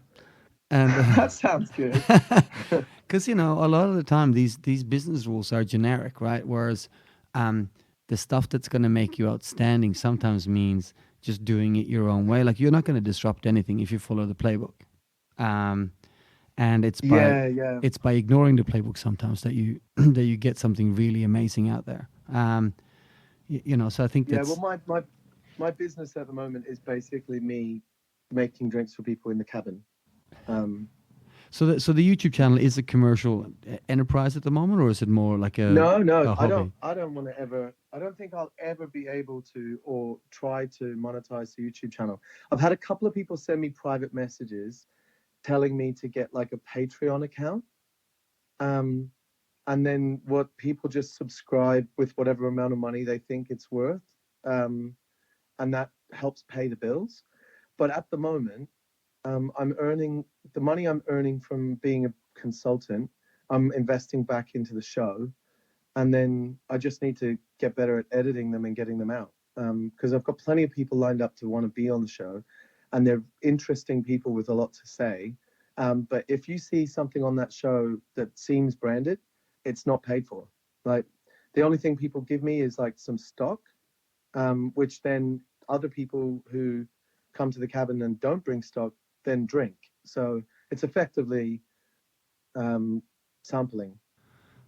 and that sounds good. because a lot of the time these business rules are generic, right? Whereas the stuff that's going to make you outstanding sometimes means just doing it your own way. Like, you're not going to disrupt anything if you follow the playbook. And it's by ignoring the playbook sometimes that you that you get something really amazing out there. So I think that's Well, my business at the moment is basically me making drinks for people in the cabin. so the YouTube channel is a commercial enterprise at the moment, or is it more like a No, a hobby? I don't want to ever. I don't think I'll ever be able to or try to monetize the YouTube channel. I've had a couple of people send me private messages telling me to get like a Patreon account. And then what people just subscribe with whatever amount of money they think it's worth. And that helps pay the bills. But at the moment, I'm earning the money I'm earning from being a consultant. I'm investing back into the show. And then I just need to get better at editing them and getting them out. Because I've got plenty of people lined up to want to be on the show. And they're interesting people with a lot to say. But if you see something on that show that seems branded, it's not paid for. Like, the only thing people give me is like some stock, which then other people who come to the cabin and don't bring stock then drink. So it's effectively sampling.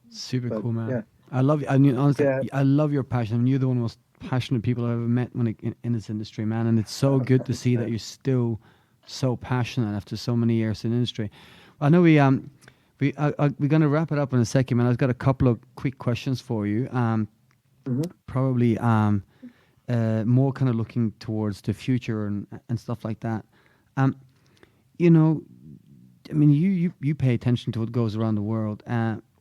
Super cool, man. Yeah. I love you. I mean, honestly, I love your passion. I mean, you're the one of the most passionate people I've ever met in this industry, man. And it's so good to see that you're still so passionate after so many years in the industry. I know we're going to wrap it up in a second, man. I've got a couple of quick questions for you. Probably more kind of looking towards the future and stuff like that. I mean, you pay attention to what goes around the world.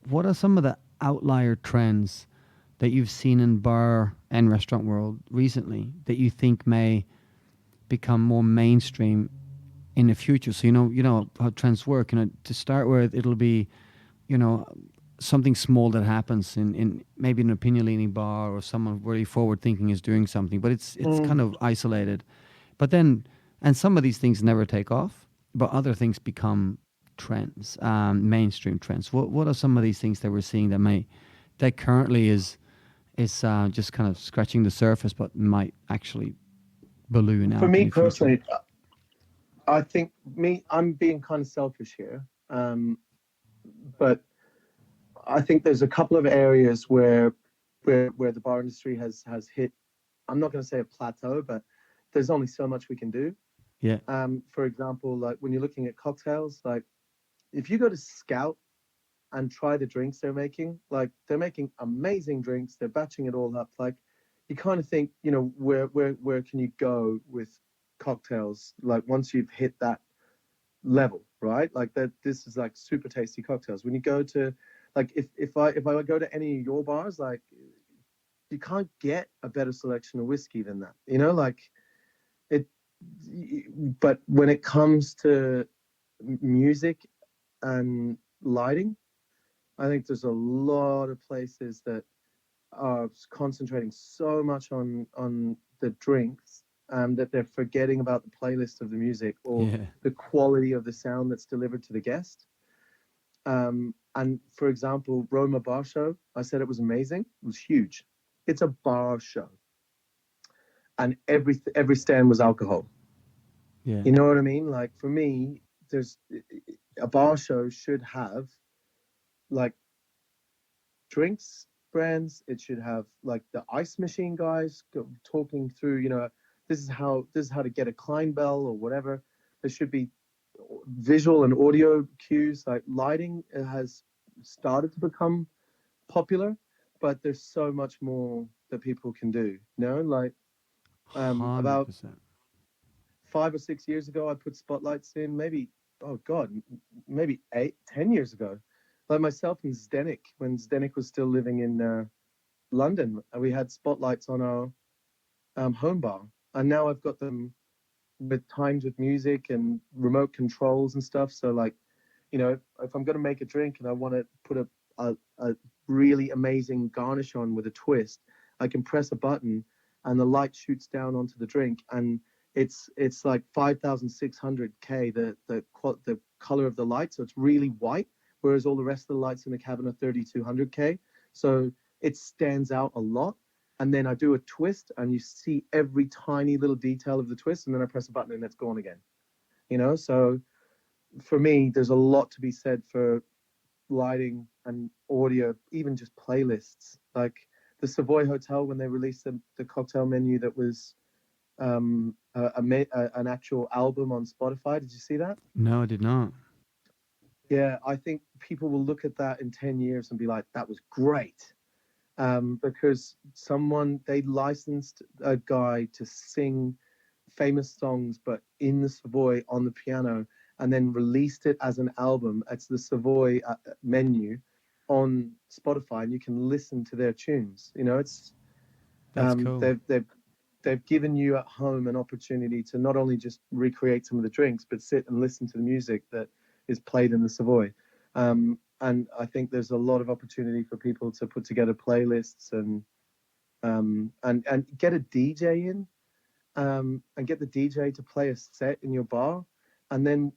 What are some of the outlier trends that you've seen in bar and restaurant world recently that you think may become more mainstream in the future? So you know how trends work. To start with, it'll be, something small that happens in maybe an opinion-leaning bar, or someone really forward-thinking is doing something, but it's kind of isolated. But then, and some of these things never take off, but other things become trends, mainstream trends. What are some of these things that we're seeing that currently is just kind of scratching the surface, but might actually balloon out? For me personally, I think I'm being kind of selfish here, but I think there's a couple of areas where the bar industry has hit. I'm not going to say a plateau, but there's only so much we can do. Yeah. For example, like when you're looking at cocktails, like if you go to Scout and try the drinks they're making, like they're making amazing drinks, they're batching it all up. Like, you kind of think, where can you go with cocktails? Like, once you've hit that level, right? Like that, this is like super tasty cocktails. When you go to, like, if I go to any of your bars, like, you can't get a better selection of whiskey than that. Like it. But when it comes to music and lighting, I think there's a lot of places that are concentrating so much on the drinks that they're forgetting about the playlist of the music or the quality of the sound that's delivered to the guest. And for example, Roma Bar Show, I said it was amazing. It was huge. It's a bar show. And every stand was alcohol. Yeah. You know what I mean? Like for me, there's a bar show should have like drinks brands. It should have like the ice machine guys talking through, this is how to get a Klein bell or whatever. There should be visual and audio cues. Like lighting has started to become popular, but there's so much more that people can do. Like about 100%. 5 or 6 years ago, I put spotlights in. Maybe, oh God, maybe 8, 10 years ago. Like myself and Zdenek, when Zdenek was still living in London, we had spotlights on our home bar, and now I've got them with times with music and remote controls and stuff. So like, if I'm going to make a drink and I want to put a really amazing garnish on with a twist, I can press a button and the light shoots down onto the drink, and it's like 5600K the color of the light, so it's really white, whereas all the rest of the lights in the cabin are 3200K. So it stands out a lot. And then I do a twist and you see every tiny little detail of the twist, and then I press a button and it's gone again. So for me, there's a lot to be said for lighting and audio, even just playlists. Like the Savoy Hotel, when they released the cocktail menu that was an actual album on Spotify. Did you see that? No, I did not. Yeah, I think people will look at that in 10 years and be like, that was great. Because they licensed a guy to sing famous songs, but in the Savoy on the piano, and then released it as an album. It's the Savoy menu on Spotify, and you can listen to their tunes. It's That's cool. They've given you at home an opportunity to not only just recreate some of the drinks, but sit and listen to the music that is played in the Savoy. And I think there's a lot of opportunity for people to put together playlists and get a DJ in, and get the DJ to play a set in your bar, and then,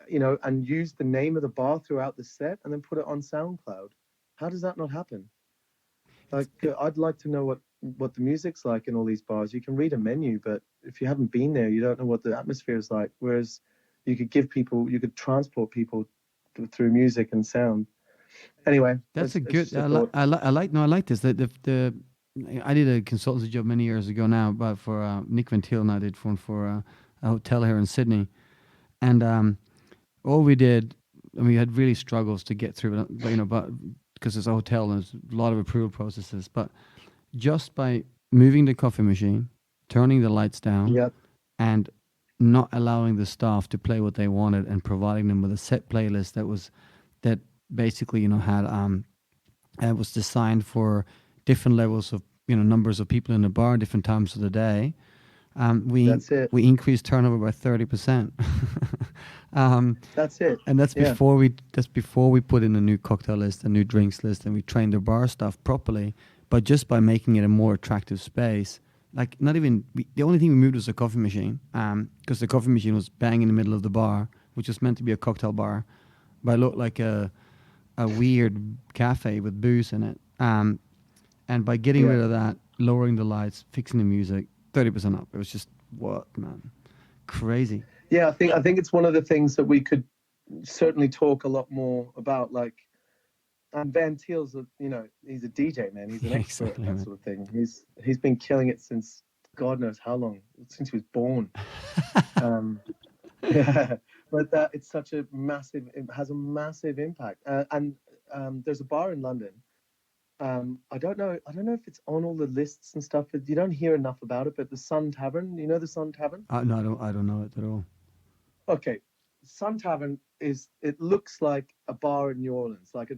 and use the name of the bar throughout the set, and then put it on SoundCloud. How does that not happen? Like, I'd like to know what the music's like in all these bars. You can read a menu, but if you haven't been there, you don't know what the atmosphere is like. Whereas you could transport people through music and sound. Anyway, that's a good. I like this. I did a consultancy job many years ago now, but for Nick Ventile, and I did one for a hotel here in Sydney, and all we did, and we had really struggles to get through, but because it's a hotel and there's a lot of approval processes, but just by moving the coffee machine, turning the lights down, yep, and not allowing the staff to play what they wanted, and providing them with a set playlist that basically had was designed for different levels of numbers of people in the bar, different times of the day. We increased turnover by 30%. That's it, and that's before we put in a new cocktail list, a new drinks list, and we trained the bar staff properly. But just by making it a more attractive space, like the only thing we moved was a coffee machine, because the coffee machine was bang in the middle of the bar, which was meant to be a cocktail bar, but it looked like a weird cafe with booze in it. And by getting rid of that, lowering the lights, fixing the music, 30% up. It was just, what, man? Crazy. Yeah, I think it's one of the things that we could certainly talk a lot more about. Like, and Van Thiel's he's a DJ, man. He's an expert at that sort of thing. He's been killing it since God knows how long, since he was born. Yeah, but it's such a massive. It has a massive impact. And there's a bar in London. I don't know if it's on all the lists and stuff, but you don't hear enough about it. But the Sun Tavern, the Sun Tavern? No, I don't know it at all. Okay, Sun Tavern it looks like a bar in New Orleans, like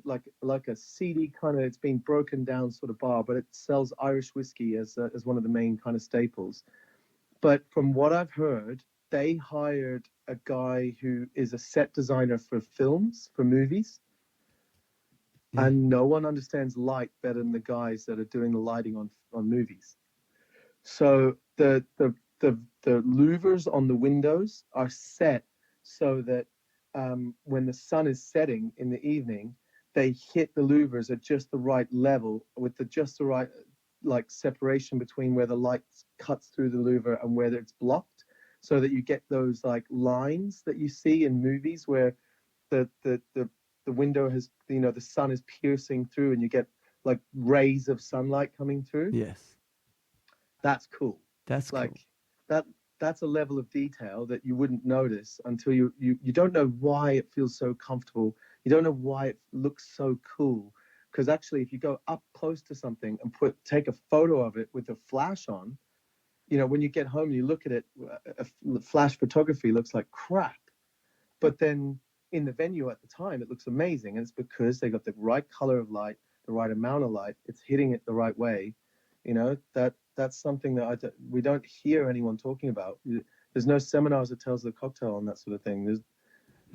a seedy kind of, it's been broken down sort of bar, but it sells Irish whiskey as one of the main kind of staples. But from what I've heard, they hired a guy who is a set designer for films, for movies. And no one understands light better than the guys that are doing the lighting on movies. So the louvers on the windows are set so that when the sun is setting in the evening, they hit the louvers at just the right level, with just the right separation between where the light cuts through the louver and where it's blocked. so that you get those like lines that you see in movies where the window has, the sun is piercing through and you get like rays of sunlight coming through. Yes. That's cool. That's Like cool. that's a level of detail that you wouldn't notice until you don't know why it feels so comfortable. You don't know why it looks so cool. Because actually, if you go up close to something and take a photo of it with a flash on, when you get home and you look at it, flash photography looks like crap. But then in the venue at the time, it looks amazing. And it's because they got the right color of light, the right amount of light. It's hitting it the right way. That's something that we don't hear anyone talking about. There's no seminars that tells the cocktail on that sort of thing.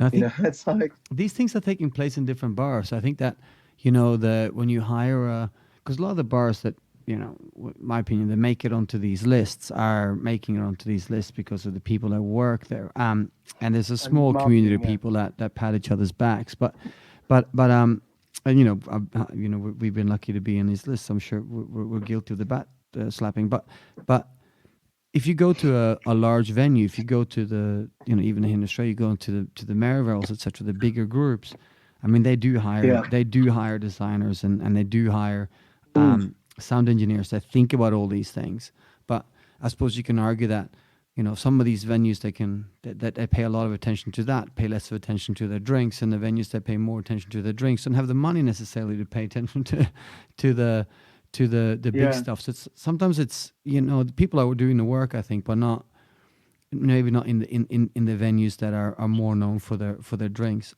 I think It's like these things are taking place in different bars. I think that, when you hire because a lot of the bars that, in my opinion, that make it onto these lists are making it onto these lists because of the people that work there. And there's a small community of people that pat each other's backs. But and we've been lucky to be in these lists. I'm sure we're guilty of the bat slapping. But if you go to a large venue, if you go to the, even in Australia, you go into the Merivales, etc., the bigger groups. I mean, they do hire designers and they do hire sound engineers that think about all these things. But I suppose you can argue that, some of these venues that they pay a lot of attention to that, pay less of attention to their drinks, and the venues that pay more attention to their drinks don't have the money necessarily to pay attention to the big stuff. So sometimes it's the people are doing the work, I think, but maybe not in the venues that are more known for their drinks.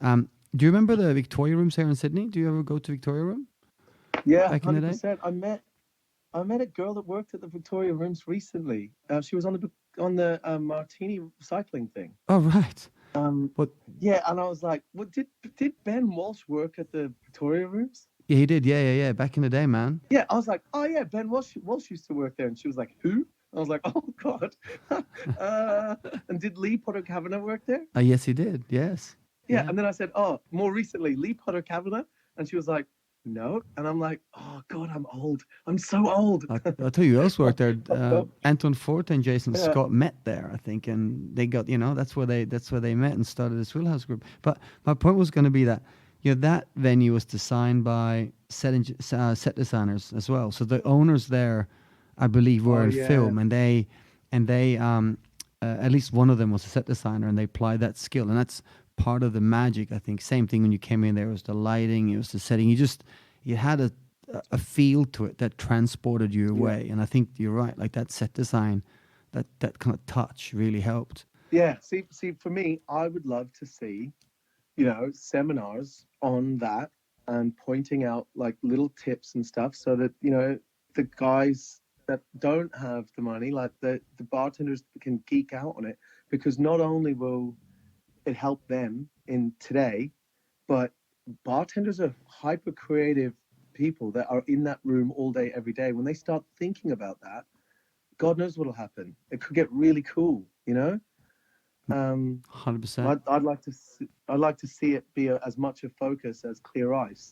Do you remember the Victoria Rooms here in Sydney? Do you ever go to Victoria Room? Yeah, back in the day? 100%. I met a girl that worked at the Victoria Rooms recently. She was on the martini cycling thing. Oh, right. But yeah, and I was like, "What did Ben Walsh work at the Victoria Rooms?" Yeah, he did. Yeah. Back in the day, man. Yeah, I was like, "Oh yeah, Ben Walsh used to work there," and she was like, "Who?" I was like, "Oh God." And did Lee Potter Kavanagh work there? Yes, he did. Yes. Yeah, and then I said, "Oh, more recently, Lee Potter Kavanagh," and she was like, "No," and I'm like, "Oh God, I'm old. I'm so old." I'll tell you who else worked there. Anton Forte and Jason Scott met there, I think, and they got that's where they met and started this Wheelhouse group. But my point was going to be that that venue was designed by set designers as well. So the owners there, I believe, were in film, and they at least one of them was a set designer, and they applied that skill, and that's part of the magic, I think. Same thing when you came in there, it was the lighting, it was the setting. You had a feel to it that transported you away. And I think you're right, like that set design, that kind of touch really helped. Yeah, see, for me, I would love to see, seminars on that and pointing out like little tips and stuff so that, the guys that don't have the money, like the bartenders, can geek out on it, because not only will it help them in today, but bartenders are hyper creative people that are in that room all day, every day. When they start thinking about that, God knows what'll happen. It could get really cool, 100%. I'd like to see it be as much a focus as Clear Ice,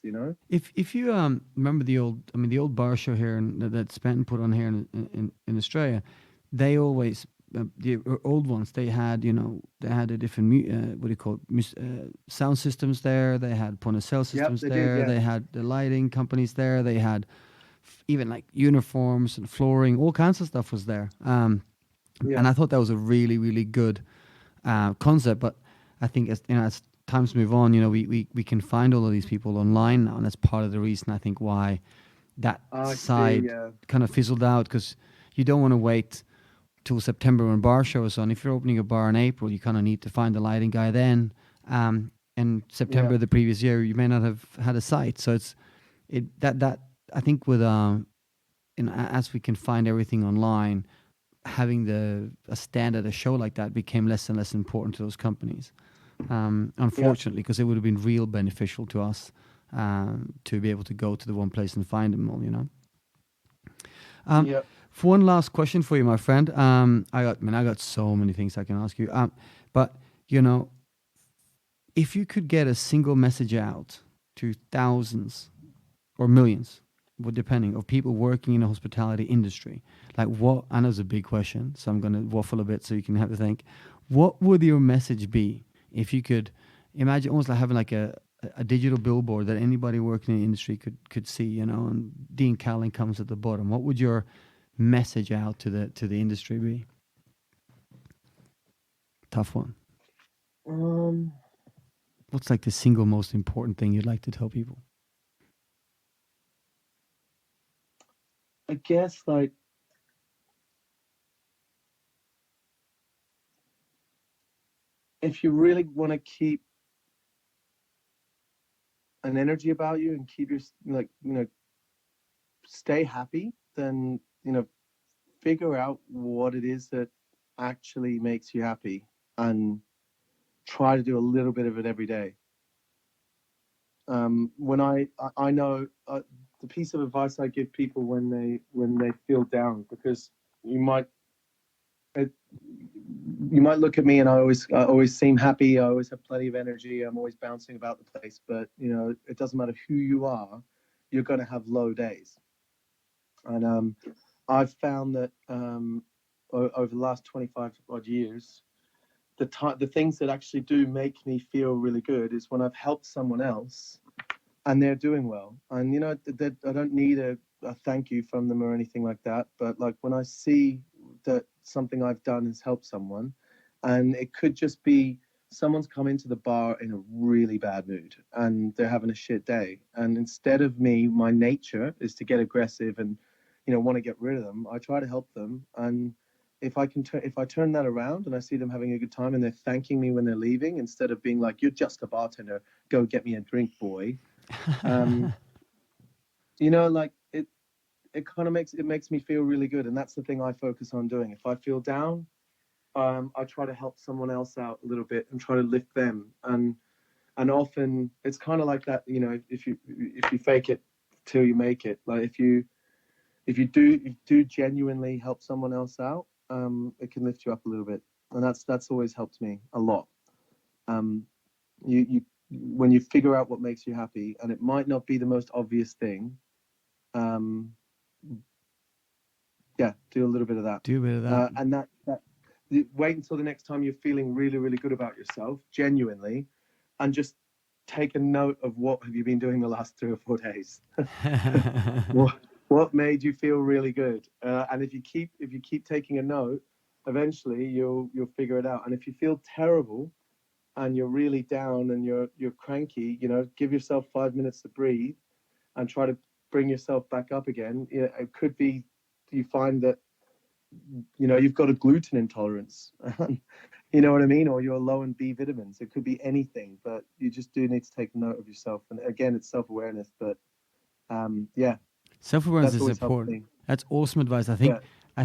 If you remember the old bar show here that Spenton put on here in Australia, they always the old ones, they had a different sound systems there. They had point of sale systems there. They had the lighting companies there. They had even like uniforms and flooring, all kinds of stuff was there. And I thought that was a really, really good concept. But I think as times move on, we can find all of these people online now, and that's part of the reason I think why that side kind of fizzled out, because you don't want to wait till September when bar show is on. If you're opening a bar in April, you kind of need to find the lighting guy then. And September the previous year, you may not have had a site. So that I think with as we can find everything online, having a stand at a show like that became less and less important to those companies. Unfortunately, because it would have been real beneficial to us to be able to go to the one place and find them all. For one last question for you, my friend. I got so many things I can ask you. But if you could get a single message out to thousands or millions, well, depending, of people working in the hospitality industry, like what, I know it's a big question, so I'm going to waffle a bit so you can have to think. What would your message be if you could imagine almost like having like a digital billboard that anybody working in the industry could see, you know, and Dean Callan comes at the bottom? What would your message out to the industry be? Tough one. What's like the single most important thing you'd like to tell people? I guess like if you really want to keep an energy about you and keep your stay happy, then figure out what it is that actually makes you happy and try to do a little bit of it every day. When I know the piece of advice I give people when they feel down, because you might look at me and I always seem happy. I always have plenty of energy. I'm always bouncing about the place, but it doesn't matter who you are. You're going to have low days, and I've found that over the last 25 odd years, the things that actually do make me feel really good is when I've helped someone else and they're doing well. And I don't need a thank you from them or anything like that, but like when I see that something I've done has helped someone, and it could just be someone's come into the bar in a really bad mood and they're having a shit day, and instead of me, my nature is to get aggressive and want to get rid of them. I try to help them, and if I turn that around and I see them having a good time and they're thanking me when they're leaving, instead of being like, "You're just a bartender, go get me a drink, boy," like it kind of makes me feel really good, and that's the thing I focus on doing. If I feel down, I try to help someone else out a little bit and try to lift them, and often it's kind of like that. If you fake it till you make it, like if you do genuinely help someone else out, it can lift you up a little bit, and that's always helped me a lot. You when you figure out what makes you happy, and it might not be the most obvious thing, do a little bit of that. And that wait until the next time you're feeling really, really good about yourself, genuinely, and just take a note of what have you been doing the last 3 or 4 days. What made you feel really good? And if you keep taking a note, eventually you'll figure it out. And if you feel terrible and you're really down and you're cranky, give yourself 5 minutes to breathe and try to bring yourself back up again. It could be you find that you've got a gluten intolerance. You know what I mean? Or you're low in B vitamins. It could be anything, but you just do need to take note of yourself. And again, it's self-awareness, but self-awareness is important. That's awesome advice. I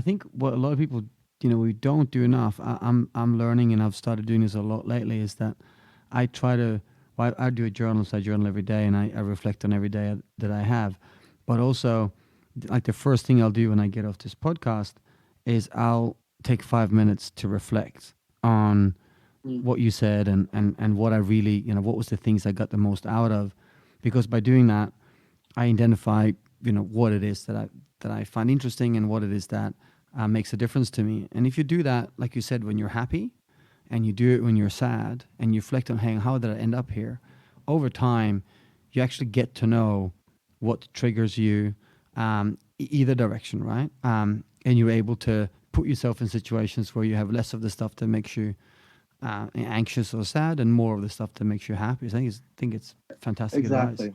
think what a lot of people, we don't do enough. I'm learning, and I've started doing this a lot lately, is that I do a journal, so I journal every day, and I reflect on every day that I have. But also, like the first thing I'll do when I get off this podcast is I'll take 5 minutes to reflect on what you said and what I really, what was the things I got the most out of. Because by doing that, I identify, what it is that I find interesting and what it is that makes a difference to me. And if you do that, like you said, when you're happy, and you do it when you're sad, and you reflect on, hey, how did I end up here? Over time, you actually get to know what triggers you, either direction, right? And you're able to put yourself in situations where you have less of the stuff that makes you anxious or sad, and more of the stuff that makes you happy. So I think it's fantastic advice.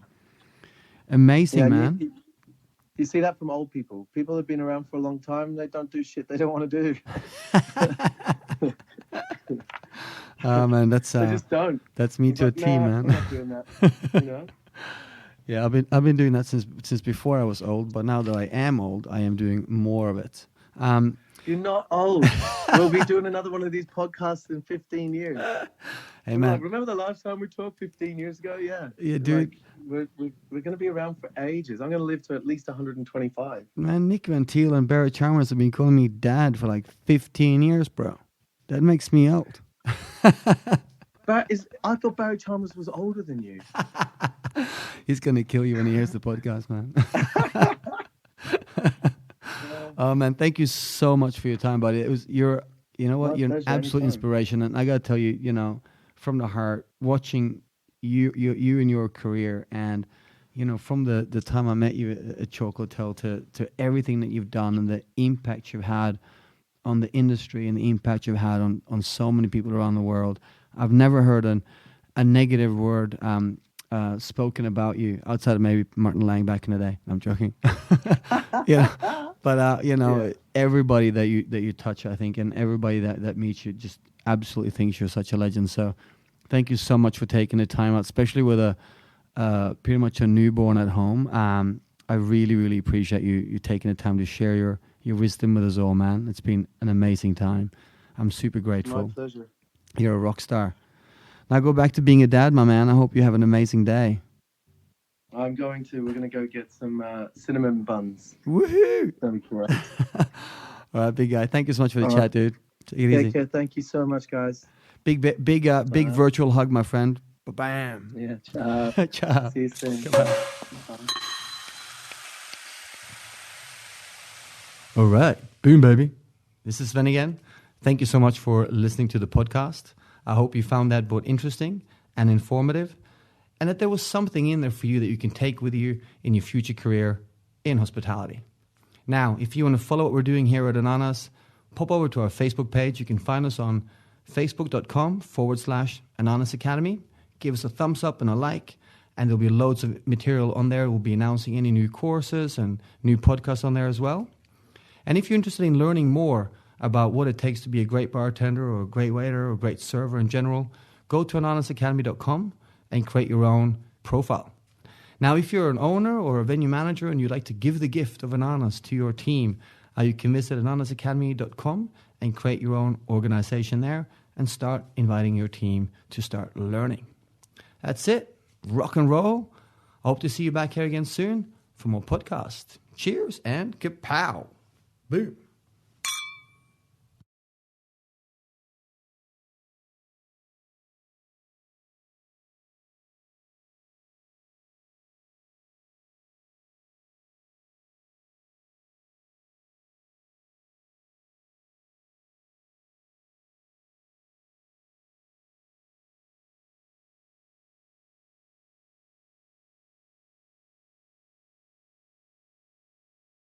Amazing, man. You see that from old people. People have been around for a long time. They don't do shit they don't want to do. Oh man, that's they just don't. That's me to a T, man. I'm not doing that. Yeah, I've been doing that since before I was old, but now that I am old, I am doing more of it. You're not old. We'll be doing another one of these podcasts in 15 years. Hey man, remember the last time we talked 15 years ago? Yeah, dude. We're going to be around for ages. I'm going to live to at least 125. Man, Nick Van Thiel and Barry Chalmers have been calling me dad for like 15 years, bro. That makes me old. I thought Barry Chalmers was older than you. He's going to kill you when he hears the podcast, man. Oh, man, thank you so much for your time, buddy. You know what? My You're an pleasure, absolute anytime. inspiration. And I got to tell you, you know, from the heart, watching you in your career and, you know, from the time I met you at Chocolate Hotel to everything that you've done and the impact you've had on the industry and the impact you've had on so many people around the world. I've never heard a negative word spoken about you outside of maybe Martin Lang back in the day. I'm joking. But you know, everybody that you touch, I think, and everybody that meets you just absolutely thinks you're such a legend. So thank you so much for taking the time out, especially with pretty much a newborn at home. I really, really appreciate you taking the time to share your wisdom with us all, man. It's been an amazing time. I'm super grateful. My pleasure. You're a rock star. Now go back to being a dad, my man. I hope you have an amazing day. We're going to go get some cinnamon buns. Woohoo! That'll be correct. All right, big guy. Thank you so much for the All chat, right. dude. Take it easy. Take care. Thank you so much, guys. Big virtual hug, my friend. Bam. Yeah. Ciao. Ciao. See you soon. Come on. All right. Boom, baby. This is Sven again. Thank you so much for listening to the podcast. I hope you found that both interesting and informative, and that there was something in there for you that you can take with you in your future career in hospitality. Now, if you want to follow what we're doing here at Ananas, pop over to our Facebook page. You can find us on facebook.com/Ananas Academy. Give us a thumbs up and a like, and there'll be loads of material on there. We'll be announcing any new courses and new podcasts on there as well. And if you're interested in learning more about what it takes to be a great bartender or a great waiter or a great server in general, go to ananasacademy.com and create your own profile. Now, if you're an owner or a venue manager and you'd like to give the gift of Ananas to your team, you can visit ananasacademy.com and create your own organization there and start inviting your team to start learning. That's it. Rock and roll. I hope to see you back here again soon for more podcasts. Cheers and kapow. Boom.